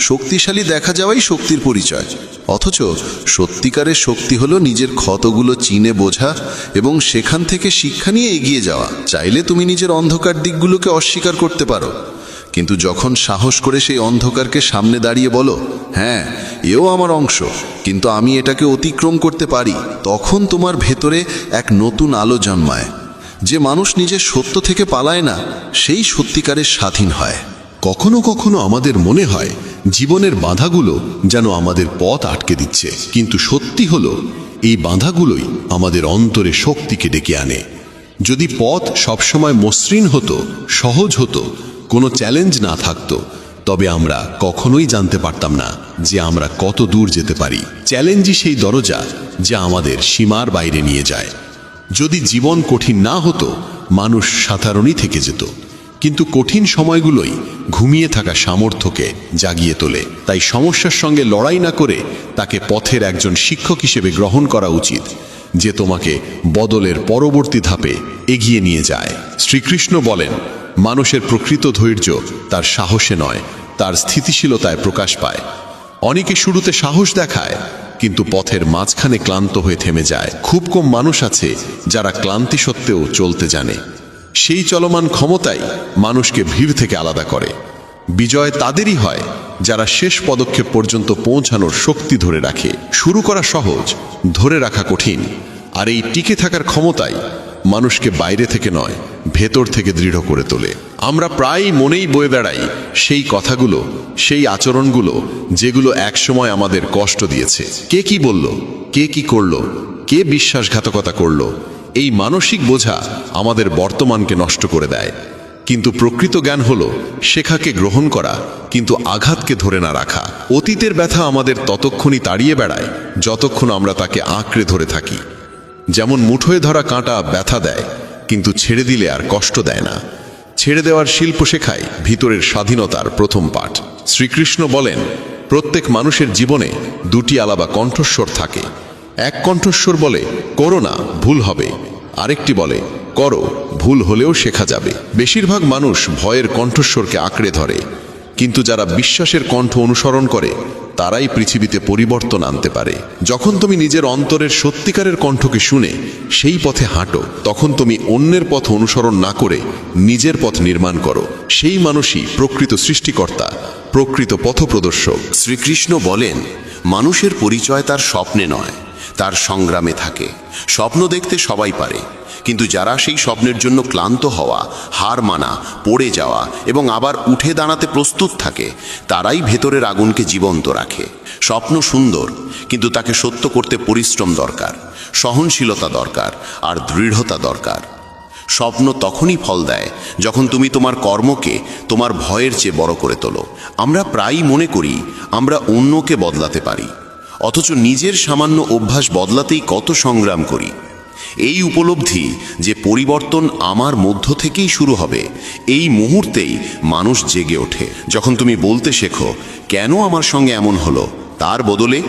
শক্তিশালী দেখা যাওয়াই শক্তির পরিচয়, অথচ সত্যিকারের শক্তি হলো নিজের ক্ষতগুলো চিনে বোঝা এবং সেখান থেকে শিক্ষা নিয়ে এগিয়ে যাওয়া। চাইলে তুমি নিজের অন্ধকার দিকগুলোকে অস্বীকার করতে পারো, কিন্তু যখন সাহস করে সেই অন্ধকারকে সামনে দাঁড়িয়ে বলো, হ্যাঁ এও আমার অংশ, কিন্তু আমি এটাকে অতিক্রম করতে পারি, তখন তোমার ভেতরে এক নতুন আলো জন্মায়। যে মানুষ নিজের সত্য থেকে পালায় না, সেই সত্যিকারের স্বাধীন হয়। কখনো কখনো আমাদের মনে হয় জীবনের বাধাগুলো যেন আমাদের পথ আটকে দিচ্ছে, কিন্তু সত্যি হলো এই বাধাগুলোই আমাদের অন্তরে শক্তিকে ডেকে আনে। যদি পথ সবসময় মসৃণ হতো, সহজ হতো, কোনো চ্যালেঞ্জ না থাকতো, তবে আমরা কখনোই জানতে পারতাম না যে আমরা কত দূর যেতে পারি। চ্যালেঞ্জই সেই দরজা যা আমাদের সীমার বাইরে নিয়ে যায়। যদি জীবন কঠিন না হতো, মানুষ সাধারণই থেকে যেত, কিন্তু কঠিন সময়গুলোই ঘুমিয়ে থাকা সামর্থ্যকে জাগিয়ে তোলে। তাই সমস্যার সঙ্গে লড়াই না করে তাকে পথের একজন শিক্ষক হিসেবে গ্রহণ করা উচিত, যে তোমাকে বদলের পরবর্তী ধাপে এগিয়ে নিয়ে যায়। শ্রীকৃষ্ণ বলেন, মানুষের প্রকৃত ধৈর্য তার সাহসে নয়, তার স্থিতিশীলতায় প্রকাশ পায়। অনেকে শুরুতে সাহস দেখায়, কিন্তু পথের মাঝখানে ক্লান্ত হয়ে থেমে যায়। খুব কম মানুষ আছে যারা ক্লান্তি সত্ত্বেও চলতে জানে। সেই চলমান ক্ষমতাই মানুষকে ভিড় থেকে আলাদা করে। বিজয় তাদেরই হয় যারা শেষ পদক্ষেপ পর্যন্ত পৌঁছানোর শক্তি ধরে রাখে। শুরু করা সহজ, ধরে রাখা কঠিন, আর এই টিকে থাকার ক্ষমতাই মানুষকে বাইরে থেকে নয়, ভেতর থেকে দৃঢ় করে তোলে। আমরা প্রায়ই মনেই বয়ে বেড়াই সেই কথাগুলো, সেই আচরণগুলো যেগুলো একসময় আমাদের কষ্ট দিয়েছে। কে কি বলল, কে কি করলো, কে বিশ্বাসঘাতকতা করলো, এই মানসিক বোঝা আমাদের বর্তমানকে নষ্ট করে দেয়। কিন্তু প্রকৃত জ্ঞান হলো শেখাকে গ্রহণ করা, কিন্তু আঘাতকে ধরে না রাখা। অতীতের ব্যথা আমাদের ততক্ষণই তাড়িয়ে বেড়ায় যতক্ষণ আমরা তাকে আঁকড়ে ধরে থাকি। যেমন মুঠোয় ধরা কাঁটা ব্যথা দেয়, কিন্তু ছেড়ে দিলে আর কষ্ট দেয় না। ছেড়ে দেওয়ার শিল্প শেখায় ভিতরের স্বাধীনতার প্রথম পাঠ। শ্রীকৃষ্ণ বলেন, প্রত্যেক মানুষের জীবনে দুটি আলাদা কণ্ঠস্বর থাকে। এক কণ্ঠস্বর বলে করো না, ভুল হবে। আরেকটি বলে করো, ভুল হলেও শেখা যাবে। বেশিরভাগ মানুষ ভয়ের কণ্ঠস্বরকে আঁকড়ে ধরে, কিন্তু যারা বিশ্বাসের কণ্ঠ অনুসরণ করে তারাই পৃথিবীতে পরিবর্তন আনতে পারে। যখন তুমি নিজের অন্তরের সত্যিকারের কণ্ঠকে শুনে সেই পথে হাঁটো, তখন তুমি অন্যের পথ অনুসরণ না করে নিজের পথ নির্মাণ করো। সেই মানুষই প্রকৃত সৃষ্টিকর্তা, প্রকৃত পথপ্রদর্শক। শ্রীকৃষ্ণ বলেন, মানুষের পরিচয় তার স্বপ্নে নয়, তার সংগ্রামে থাকে। স্বপ্ন দেখতে সবাই পারে, কিন্তু যারা সেই স্বপ্নের জন্য ক্লান্ত হওয়া, হার মানা, পড়ে যাওয়া এবং আবার উঠে দাঁড়াতে প্রস্তুত থাকে, তারাই ভেতরের আগুনকে জীবন্ত রাখে। স্বপ্ন সুন্দর, কিন্তু তাকে সত্য করতে পরিশ্রম দরকার, সহনশীলতা দরকার, আর দৃঢ়তা দরকার। স্বপ্ন তখনই ফল দেয় যখন তুমি তোমার কর্মকে তোমার ভয়ের চেয়ে বড় করে তোলো। আমরা প্রায়ই মনে করি আমরা অন্যকে বদলাতে পারি, অথচ নিজের সামান্য অভ্যাস বদলাতেই কত সংগ্রাম করি। এই উপলব্ধি যে পরিবর্তন আমার মধ্য থেকেই শুরু হবে, এই মুহূর্তেই মানুষ জেগে ওঠে। যখন তুমি বলতে শেখো, কেন আমার সঙ্গে এমন হলো, তার বদলে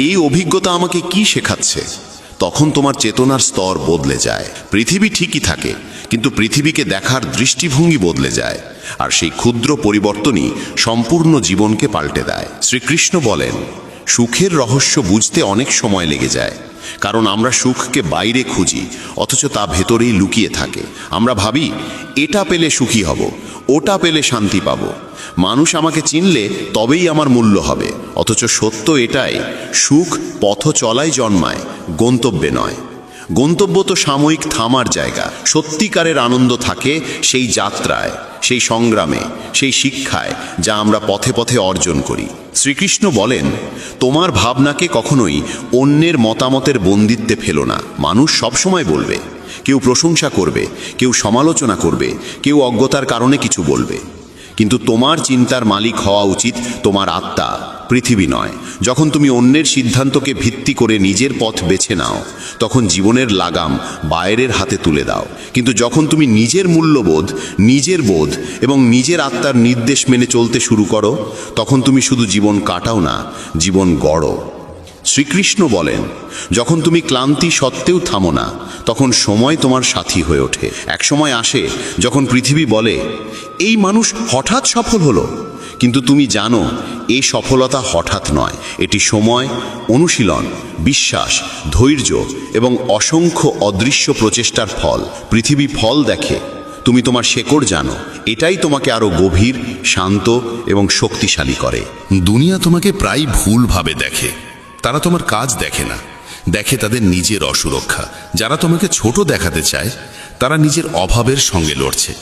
এই অভিজ্ঞতা আমাকে কি শেখাচ্ছে, তখন তোমার চেতনার স্তর বদলে যায়। পৃথিবী ঠিকই থাকে, কিন্তু পৃথিবীকে দেখার দৃষ্টিভঙ্গি বদলে যায়, আর সেই ক্ষুদ্র পরিবর্তনই সম্পূর্ণ জীবনকে পাল্টে দেয়। শ্রীকৃষ্ণ বলেন, সুখের রহস্য বুঝতে অনেক সময় লেগে যায়, কারণ আমরা সুখকে বাইরে খুঁজি, অথচ তা ভেতরেই লুকিয়ে থাকে। আমরা ভাবি এটা পেলে সুখী হব, ওটা পেলে শান্তি পাব, মানুষ আমাকে চিনলে তবেই আমার মূল্য হবে। অথচ সত্য এটাই, সুখ পথ চলাই জন্মায়, গন্তব্যে নয়। গন্তব্য তো সাময়িক থামার জায়গা। সত্যিকারের আনন্দ থাকে সেই যাত্রায়, সেই সংগ্রামে, সেই শিক্ষায় যা আমরা পথে পথে অর্জন করি। শ্রীকৃষ্ণ বলেন, তোমার ভাবনাকে কখনোই অন্যের মতামতের বন্দিত্বে ফেলো না। মানুষ সবসময় বলবে, কেউ প্রশংসা করবে, কেউ সমালোচনা করবে, কেউ অজ্ঞতার কারণে কিছু বলবে, কিন্তু তোমার চিন্তার মালিক হওয়া উচিত তোমার আত্মা, পৃথিবী নয়। যখন তুমি অন্যের সিদ্ধান্তকে ভিত্তি করে নিজের পথ বেছে নাও, তখন জীবনের লাগাম বাইরের হাতে তুলে দাও। কিন্তু যখন তুমি নিজের মূল্যবোধ, নিজের বোধ এবং নিজের আত্মার নির্দেশ মেনে চলতে শুরু করো, তখন তুমি শুধু জীবন কাটাও না, জীবন গড়ো। শ্রীকৃষ্ণ বলেন, যখন তুমি ক্লান্তি সত্ত্বেও থামো না, তখন সময় তোমার সাথী হয়ে ওঠে। এক সময় আসে যখন পৃথিবী বলে, এই মানুষ হঠাৎ সফল হলো, কিন্তু তুমি জানো এই সফলতা হঠাৎ নয়। এটি সময়, অনুশীলন, বিশ্বাস, ধৈর্য এবং অসংখ্য অদৃশ্য প্রচেষ্টার ফল। পৃথিবী ফল দেখে, তুমি তোমার শেকড় জানো। এটাই তোমাকে আরো গভীর, শান্ত এবং শক্তিশালী করে। দুনিয়া তোমাকে প্রায় ভুলভাবে দেখে। তারা তোমার কাজ দেখে না, দেখে তাদের নিজের অসুরক্ষা। যারা তোমাকে ছোট দেখাতে চায়, তারা নিজের অভাবের সঙ্গে লড়ছে।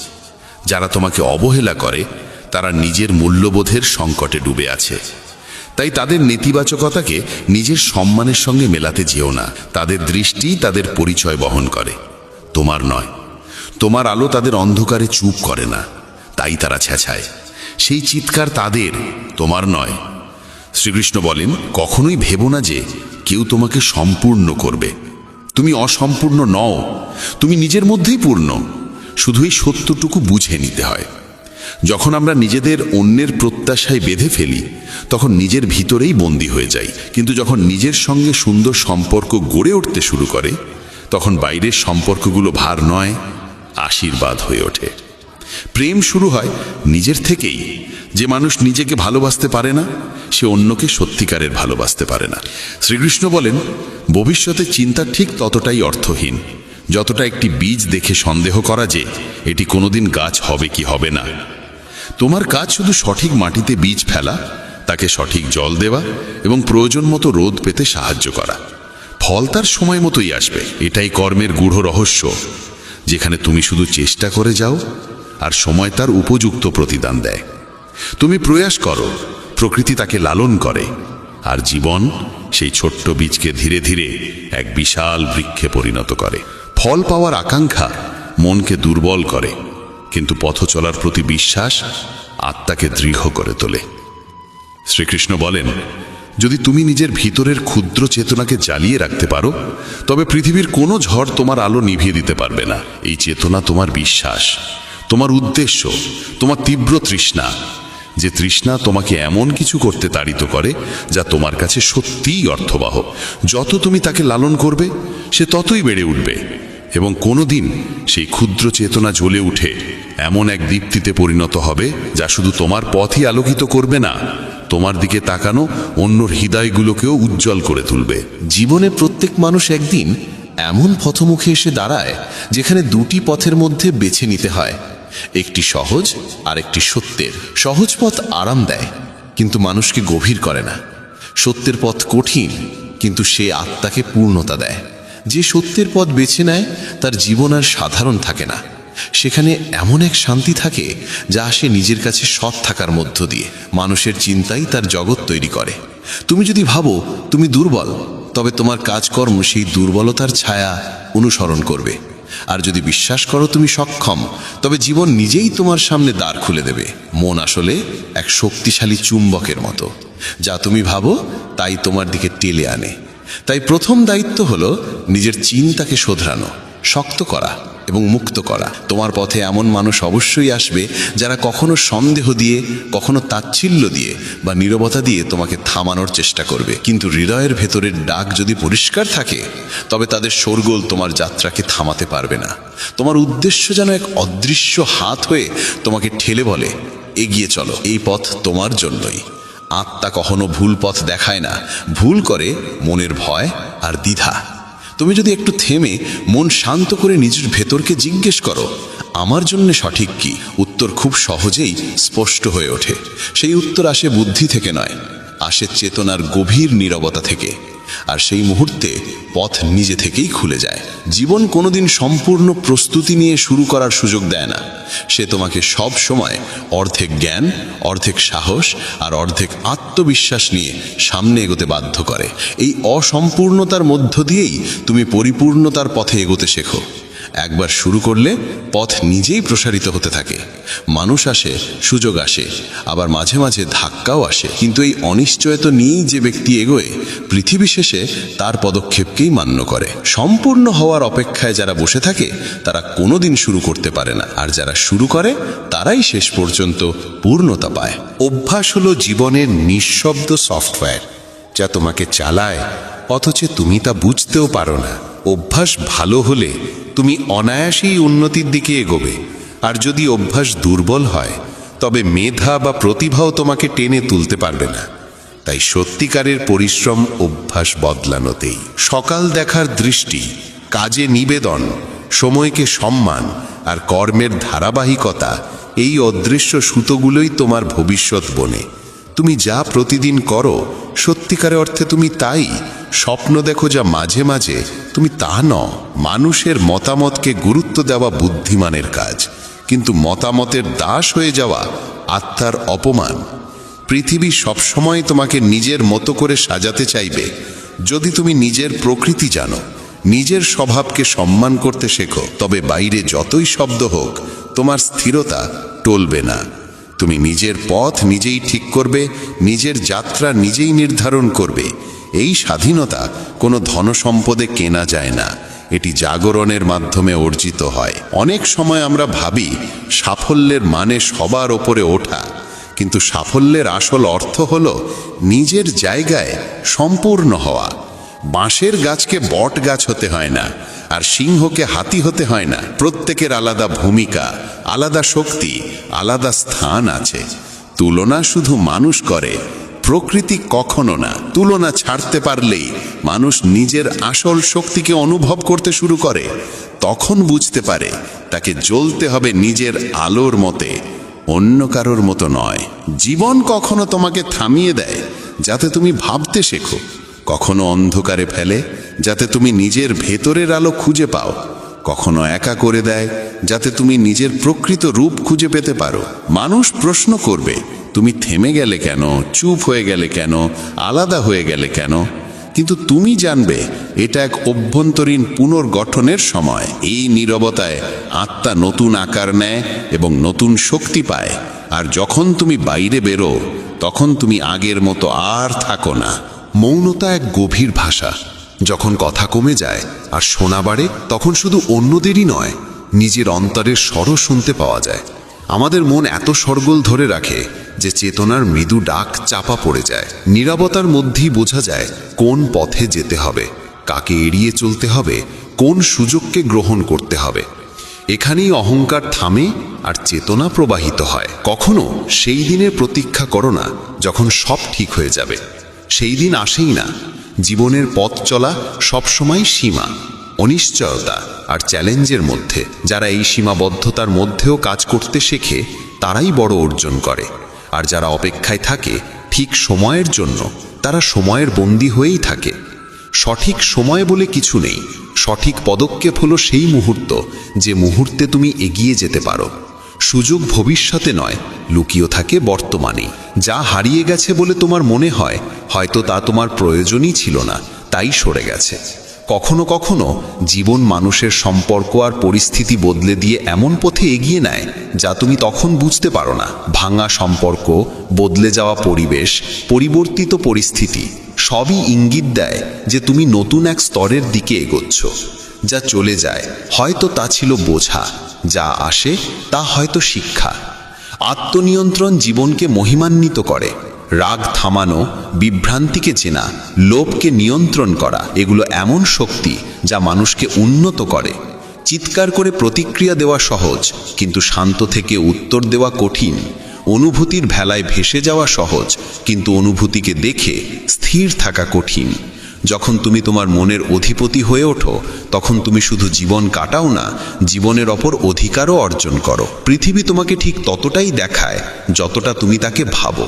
যারা তোমাকে অবহেলা করে, তারা নিজের মূল্যবোধের সংকটে ডুবে আছে। তাই তাদের নেতিবাচকতাকে নিজের সম্মানের সঙ্গে মেলাতে যেও না। তাদের দৃষ্টি তাদের পরিচয় বহন করে, তোমার নয়। তোমার আলো তাদের অন্ধকারে চুপ করে না, তাই তারা ছেঁচায়। সেই চিৎকার তাদের, তোমার নয়। শ্রীকৃষ্ণ বলেন, কখনোই ভেবো না যে কেউ তোমাকে সম্পূর্ণ করবে। তুমি অসম্পূর্ণ নও, তুমি নিজের মধ্যেই পূর্ণ। শুধু এই সত্যটুকু বুঝে নিতে হয়। যখন আমরা নিজেদের অন্যের প্রত্যাশায় বেঁধে ফেলি, তখন নিজের ভিতরেই বন্দী হয়ে যাই। কিন্তু যখন নিজের সঙ্গে সুন্দর সম্পর্ক গড়ে উঠতে শুরু করে, তখন বাইরের সম্পর্কগুলো ভার নয়, আশীর্বাদ হয়ে ওঠে। প্রেম শুরু হয় নিজের থেকেই। যে মানুষ নিজেকে ভালোবাসতে পারে না, সে অন্যকে সত্যিকারের ভালোবাসতে পারে না। শ্রীকৃষ্ণ বলেন, ভবিষ্যতে চিন্তা ঠিক ততটাই অর্থহীন যতটা একটি বীজ দেখে সন্দেহ করা যে এটি কোনোদিন গাছ হবে কি হবে না। তোমার কাজ শুধু সঠিক মাটিতে বীজ ফেলা, তাকে সঠিক জল দেওয়া এবং প্রয়োজন মতো রোদ পেতে সাহায্য করা। ফল তার সময় মতোই আসবে। এটাই কর্মের গূঢ় রহস্য, যেখানে তুমি শুধু চেষ্টা করে যাও আর সময় তার উপযুক্ত প্রতিদান দেয়। তুমি প্রয়াস করো, প্রকৃতি তাকে লালন করে, আর জীবন সেই ছোট্ট বীজকে ধীরে ধীরে এক বিশাল বৃক্ষে পরিণত করে। ফল পাওয়ার আকাঙ্ক্ষা মনকে দুর্বল করে, কিন্তু পথ চলার প্রতি বিশ্বাস আত্মাকে দৃঢ় করে তোলে। শ্রীকৃষ্ণ বলেন, যদি তুমি নিজের ভিতরের ক্ষুদ্র চেতনাকে জ্বালিয়ে রাখতে পারো, তবে পৃথিবীর কোনো ঝড় তোমার আলো নিভিয়ে দিতে পারবে না। এই চেতনা তোমার বিশ্বাস, তোমার উদ্দেশ্য, তোমার তীব্র তৃষ্ণা, যে তৃষ্ণা তোমাকে এমন কিছু করতে তাড়িত করে যা তোমার কাছে সত্যিই অর্থবহ। যত তুমি তাকে লালন করবে, সে ততই বেড়ে উঠবে, এবং কোনোদিন সেই ক্ষুদ্র চেতনা জ্বলে উঠে এমন এক দীপ্তিতে পরিণত হবে যা শুধু তোমার পথই আলোকিত করবে না, তোমার দিকে তাকানো অন্যর হৃদয়গুলোকেও উজ্জ্বল করে তুলবে। জীবনে প্রত্যেক মানুষ একদিন এমন পথমুখে এসে দাঁড়ায় যেখানে দুটি পথের মধ্যে বেছে নিতে হয়, একটি সহজ আর একটি সত্যের। সহজ পথ আরাম দেয়, কিন্তু মানুষকে গভীর করে না। সত্যের পথ কঠিন, কিন্তু সে আত্মাকে পূর্ণতা দেয়। যে সত্যের পথ বেছে নেয় তার জীবন আর সাধারণ থাকে না, সেখানে এমন এক শান্তি থাকে যা আসে নিজের কাছে সৎ থাকার মধ্য দিয়ে। মানুষের চিন্তাই তার জগৎ তৈরি করে। তুমি যদি ভাবো তুমি দুর্বল, তবে তোমার কাজকর্ম সেই দুর্বলতার ছায়া অনুসরণ করবে। আর যদি বিশ্বাস করো তুমি সক্ষম, তবে জীবন নিজেই তোমার সামনে দ্বার খুলে দেবে। মন আসলে এক শক্তিশালী চুম্বকের মতো, যা তুমি ভাবো তাই তোমার দিকে টেনে আনে। তাই প্রথম দায়িত্ব হলো নিজের চিন্তাকে শোধরানো, শক্ত করা এবং মুক্ত করা। তোমার পথে এমন মানুষ অবশ্যই আসবে যারা কখনো সন্দেহ দিয়ে, কখনো তাচ্ছিল্য দিয়ে বা নীরবতা দিয়ে তোমাকে থামানোর চেষ্টা করবে। কিন্তু হৃদয়ের ভেতরের ডাক যদি পরিষ্কার থাকে, তবে তাদের শোরগোল তোমার যাত্রাকে থামাতে পারবে না। তোমার উদ্দেশ্য যেন এক অদৃশ্য হাত হয়ে তোমাকে ঠেলে বলে, এগিয়ে চলো, এই পথ তোমার জন্যই। আত্মা কখনো ভুল পথ দেখায় না, ভুল করে মনের ভয় আর দ্বিধা। তুমি যদি একটু থেমে মন শান্ত করে নিজের ভেতরকে জিজ্ঞেস করো, আমার জন্য সঠিক কি, উত্তর খুব সহজেই স্পষ্ট হয়ে ওঠে। সেই উত্তর আসে বুদ্ধি থেকে নয়, আসে চেতনার গভীর নীরবতা থেকে। আর সেই মুহূর্তে পথ নিজে থেকেই খুলে যায়। জীবন কোনোদিন সম্পূর্ণ প্রস্তুতি নিয়ে শুরু করার সুযোগ দেয় না। সে তোমাকে সব সময় অর্ধেক জ্ঞান, অর্ধেক সাহস আর অর্ধেক আত্মবিশ্বাস নিয়ে সামনে এগোতে বাধ্য করে। এই অসম্পূর্ণতার মধ্য দিয়েই তুমি পরিপূর্ণতার পথে এগোতে শেখো। একবার শুরু করলে পথ নিজেই প্রসারিত হতে থাকে। মানুষ আসে, সুযোগ আসে, আবার মাঝে মাঝে ধাক্কাও আসে, কিন্তু এই অনিশ্চয়তা নিয়েই যে ব্যক্তি এগোয়, পৃথিবী শেষে তার পদক্ষেপকেই মান্য করে। সম্পূর্ণ হওয়ার অপেক্ষায় যারা বসে থাকে তারা কোনোদিন শুরু করতে পারে না, আর যারা শুরু করে তারাই শেষ পর্যন্ত পূর্ণতা পায়। অভ্যাস হলো জীবনের নিঃশব্দ সফটওয়্যার, যা তোমাকে চালায় অথচ তুমি তা বুঝতেও পারো না। অভ্যাস ভালো হলে তুমি অনায়াসেই উন্নতির দিকে এগোবে, আর যদি অভ্যাস দুর্বল হয় তবে মেধা বা প্রতিভাও তোমাকে টেনে তুলতে পারবে না। তাই সত্যিকারের পরিশ্রম অভ্যাস বদলানোতেই। সকাল দেখার দৃষ্টি, কাজে নিবেদন, সময়কে সম্মান আর কর্মের ধারাবাহিকতা, এই অদৃশ্য সুতোগুলোই তোমার ভবিষ্যৎ বনে। তুমি যা প্রতিদিন করো সত্যিকারে অর্থে তুমি তাই। স্বপ্ন দেখো যা মাঝে মাঝে তুমি তা নও। মানুষের মতামতকে গুরুত্ব দেওয়া বুদ্ধিমানের কাজ, কিন্তু মতামতের দাস হয়ে যাওয়া আত্মার অপমান। পৃথিবী সবসময় তোমাকে নিজের মতো করে সাজাতে চাইবে। যদি তুমি নিজের প্রকৃতি জানো, নিজের স্বভাবকে সম্মান করতে শেখো, তবে বাইরে যতই শব্দ হোক তোমার স্থিরতা টলবে না। তুমি নিজের পথ নিজেই ঠিক করবে, নিজের যাত্রা নিজেই নির্ধারণ করবে। এই স্বাধীনতা কোনো ধনসম্পদে কেনা যায় না, এটি জাগরণের মাধ্যমে অর্জিত হয়। অনেক সময় আমরা ভাবি সাফল্যের মানে সবার ওপরে ওঠা, কিন্তু সাফল্যের আসল অর্থ হলো নিজের জায়গায় সম্পূর্ণ হওয়া। বাঁশের গাছকে বট গাছ হতে হয় না, আর সিংহকে হাতি হতে হয় না। প্রত্যেকের আলাদা ভূমিকা, আলাদা শক্তি, আলাদা স্থান আছে। তুলনা শুধু মানুষ করে, প্রকৃতি কখনো না। তুলনা ছাড়তে পারলেই মানুষ নিজের আসল শক্তিকে অনুভব করতে শুরু করে। তখন বুঝতে পারে তাকে জ্বলতে হবে নিজের আলোর মতে, অন্য কারোর মতো নয়। জীবন কখনো তোমাকে থামিয়ে দেয় যাতে তুমি ভাবতে শেখো, কখনো অন্ধকারে ফেলে যাতে তুমি নিজের ভেতরের আলো খুঁজে পাও, কখনো একা করে দেয় যাতে তুমি নিজের প্রকৃত রূপ খুঁজে পেতে পারো। মানুষ প্রশ্ন করবে, তুমি থেমে গেলে কেন, চুপ হয়ে গেলে কেন, আলাদা হয়ে গেলে কেন? কিন্তু তুমি জানবে এটা এক অভ্যন্তরীণ পুনর্গঠনের সময়। এই নীরবতায় আত্মা নতুন আকার নেয় এবং নতুন শক্তি পায়। আর যখন তুমি বাইরে বেরো, তখন তুমি আগের মতো আর থাকো না। মৌনতা এক গভীর ভাষা। যখন কথা কমে যায় আর শোনা বাড়ে, তখন শুধু অন্যদেরই নয়, নিজের অন্তরের স্বরও শুনতে পাওয়া যায়। আমাদের মন এত সরগোল ধরে রাখে যে চেতনার মৃদু ডাক চাপা পড়ে যায়। নীরবতার মধ্যেই বোঝা যায় কোন পথে যেতে হবে, কাকে এড়িয়ে চলতে হবে, কোন সুযোগকে গ্রহণ করতে হবে। এখানেই অহংকার থামে আর চেতনা প্রবাহিত হয়। কখনো সেই দিনের প্রতীক্ষা করো না যখন সব ঠিক হয়ে যাবে। সেই দিন আসেই না। জীবনের পথ চলা সবসময় সীমা, অনিশ্চয়তা আর চ্যালেঞ্জের মধ্যে। যারা এই সীমাবদ্ধতার মধ্যেও কাজ করতে শেখে তারাই বড় অর্জন করে। আর যারা অপেক্ষায় থাকে ঠিক সময়ের জন্য, তারা সময়ের বন্দী হয়েই থাকে। সঠিক সময় বলে কিছু নেই। সঠিক পদক্ষেপ হলো সেই মুহূর্ত যে মুহূর্তে তুমি এগিয়ে যেতে পারো। সুযোগ ভবিষ্যতে নয়, লুকিয়ে থাকে বর্তমানে। যা হারিয়ে গেছে বলে তোমার মনে হয়, হয়তো তা তোমার প্রয়োজনই ছিল না, তাই সরে গেছে। কখনো কখনো জীবন মানুষের সম্পর্ক আর পরিস্থিতি বদলে দিয়ে এমন পথে এগিয়ে নেয় যা তুমি তখন বুঝতে পারো না। ভাঙা সম্পর্ক, বদলে যাওয়া পরিবেশ, পরিবর্তিত পরিস্থিতি সবই ইঙ্গিত দেয় যে তুমি নতুন এক স্তরের দিকে এগোচ্ছ। যা চলে যায় হয়তো তা ছিল বোঝা, যা আসে তা হয়তো শিক্ষা। আত্মনিয়ন্ত্রণ জীবনকে মহিমান্বিত করে। রাগ থামানো, বিভ্রান্তিকে চেনা, লোভকে নিয়ন্ত্রণ করা, এগুলো এমন শক্তি যা মানুষকে উন্নত করে। চিৎকার করে প্রতিক্রিয়া দেওয়া সহজ, কিন্তু শান্ত থেকে উত্তর দেওয়া কঠিন। অনুভূতির ভেলায় ভেসে যাওয়া সহজ, কিন্তু অনুভূতিকে দেখে স্থির থাকা কঠিন। যখন তুমি তোমার মনের অধিপতি হয়ে ওঠো, তখন তুমি শুধু জীবন কাটাও না, জীবনের ওপর অধিকারও অর্জন করো। পৃথিবী তোমাকে ঠিক ততটাই দেখায় যতটা তুমি তাকে ভাবো।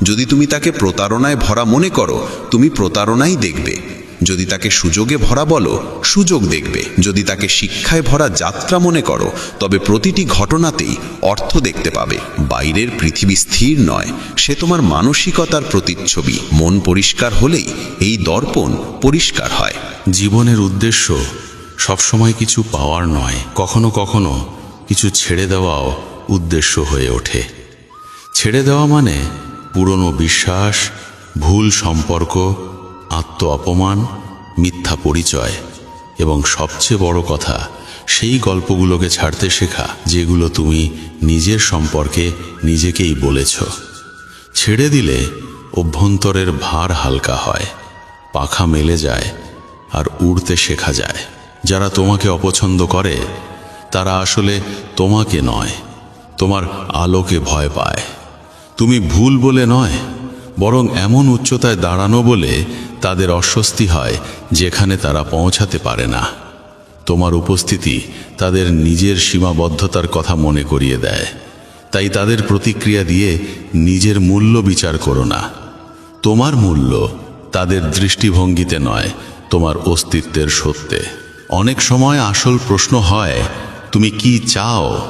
যদি তুমি তাকে প্রতারণায় ভরা মনে করো, তুমি প্রতারণাই দেখবে। যদি তাকে সুযোগে ভরা বলো, সুযোগ দেখবে। যদি তাকে শিক্ষায় ভরা যাত্রা মনে করো, তবে প্রতিটি ঘটনাতেই অর্থ দেখতে পাবে। বাইরের পৃথিবী স্থির নয়, সে তোমার মানসিকতার প্রতিচ্ছবি। মন পরিষ্কার হলেই এই দর্পণ পরিষ্কার হয়। জীবনের উদ্দেশ্য সবসময় কিছু পাওয়ার নয়, কখনো কখনো কিছু ছেড়ে দেওয়াও উদ্দেশ্য হয়ে ওঠে। ছেড়ে দেওয়া মানে পুরনো বিশ্বাস, ভুল সম্পর্ক, আত্ম অপমান, মিথ্যা পরিচয় এবং সবচেয়ে বড় কথা, সেই গল্পগুলোকে ছাড়তে শেখা যেগুলো তুমি নিজের সম্পর্কে নিজেকেই বলেছ। ছেড়ে দিলে অভ্যন্তরের ভার হালকা হয়, পাখা মেলে যায় আর উড়তে শেখা যায়। যারা তোমাকে অপছন্দ করে তারা আসলে তোমাকে নয়, তোমার আলোকে ভয় পায়। তুমি ভুল বলে নয়, বরং এমন উচ্চতায় দাঁড়ানো বলে তাদের অস্বস্তি হয় যেখানে তারা পৌঁছাতে পারে না। তোমার উপস্থিতি তাদের নিজের সীমাবদ্ধতার কথা মনে করিয়ে দেয়। তাই তাদের প্রতিক্রিয়া দিয়ে নিজের মূল্য বিচার করো না। তোমার মূল্য তাদের দৃষ্টিভঙ্গিতে নয়, তোমার অস্তিত্বের সত্যে। অনেক সময় আসল প্রশ্ন হয় তুমি কি চাও,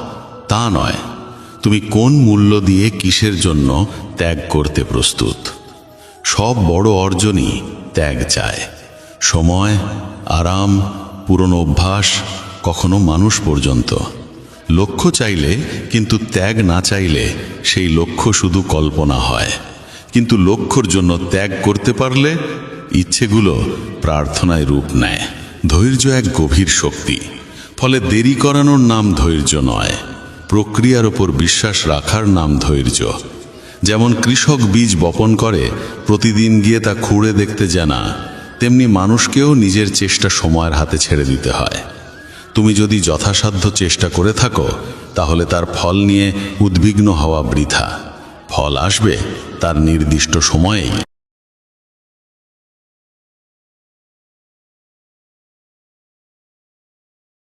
তা নয় তুমি কোন মূল্য দিয়ে কিসের জন্য ত্যাগ করতে প্রস্তুত। সব বড় অর্জনই ত্যাগ চায়। সময়, আরাম, পুরনো অভ্যাস, কখনো মানুষ পর্যন্ত। লক্ষ্য চাইলে কিন্তু ত্যাগ না চাইলে সেই লক্ষ্য শুধু কল্পনা হয়। কিন্তু লক্ষ্যর জন্য ত্যাগ করতে পারলে ইচ্ছেগুলো প্রার্থনায় রূপ নেয়। ধৈর্য এক গভীর শক্তি, ফলে দেরি করানোর নাম ধৈর্য নয়, প্রক্রিয়ার ওপর বিশ্বাস রাখার নাম ধৈর্য। যেমন কৃষক বীজ বপন করে, প্রতিদিন গিয়ে তা খুঁড়ে দেখতে জানা, তেমনি মানুষকেও নিজের চেষ্টা সময়ের হাতে ছেড়ে দিতে হয়। তুমি যদি যথাসাধ্য চেষ্টা করে থাকো তাহলে তার ফল নিয়ে উদ্বিগ্ন হওয়া বৃথা। ফল আসবে তার নির্দিষ্ট সময়েই।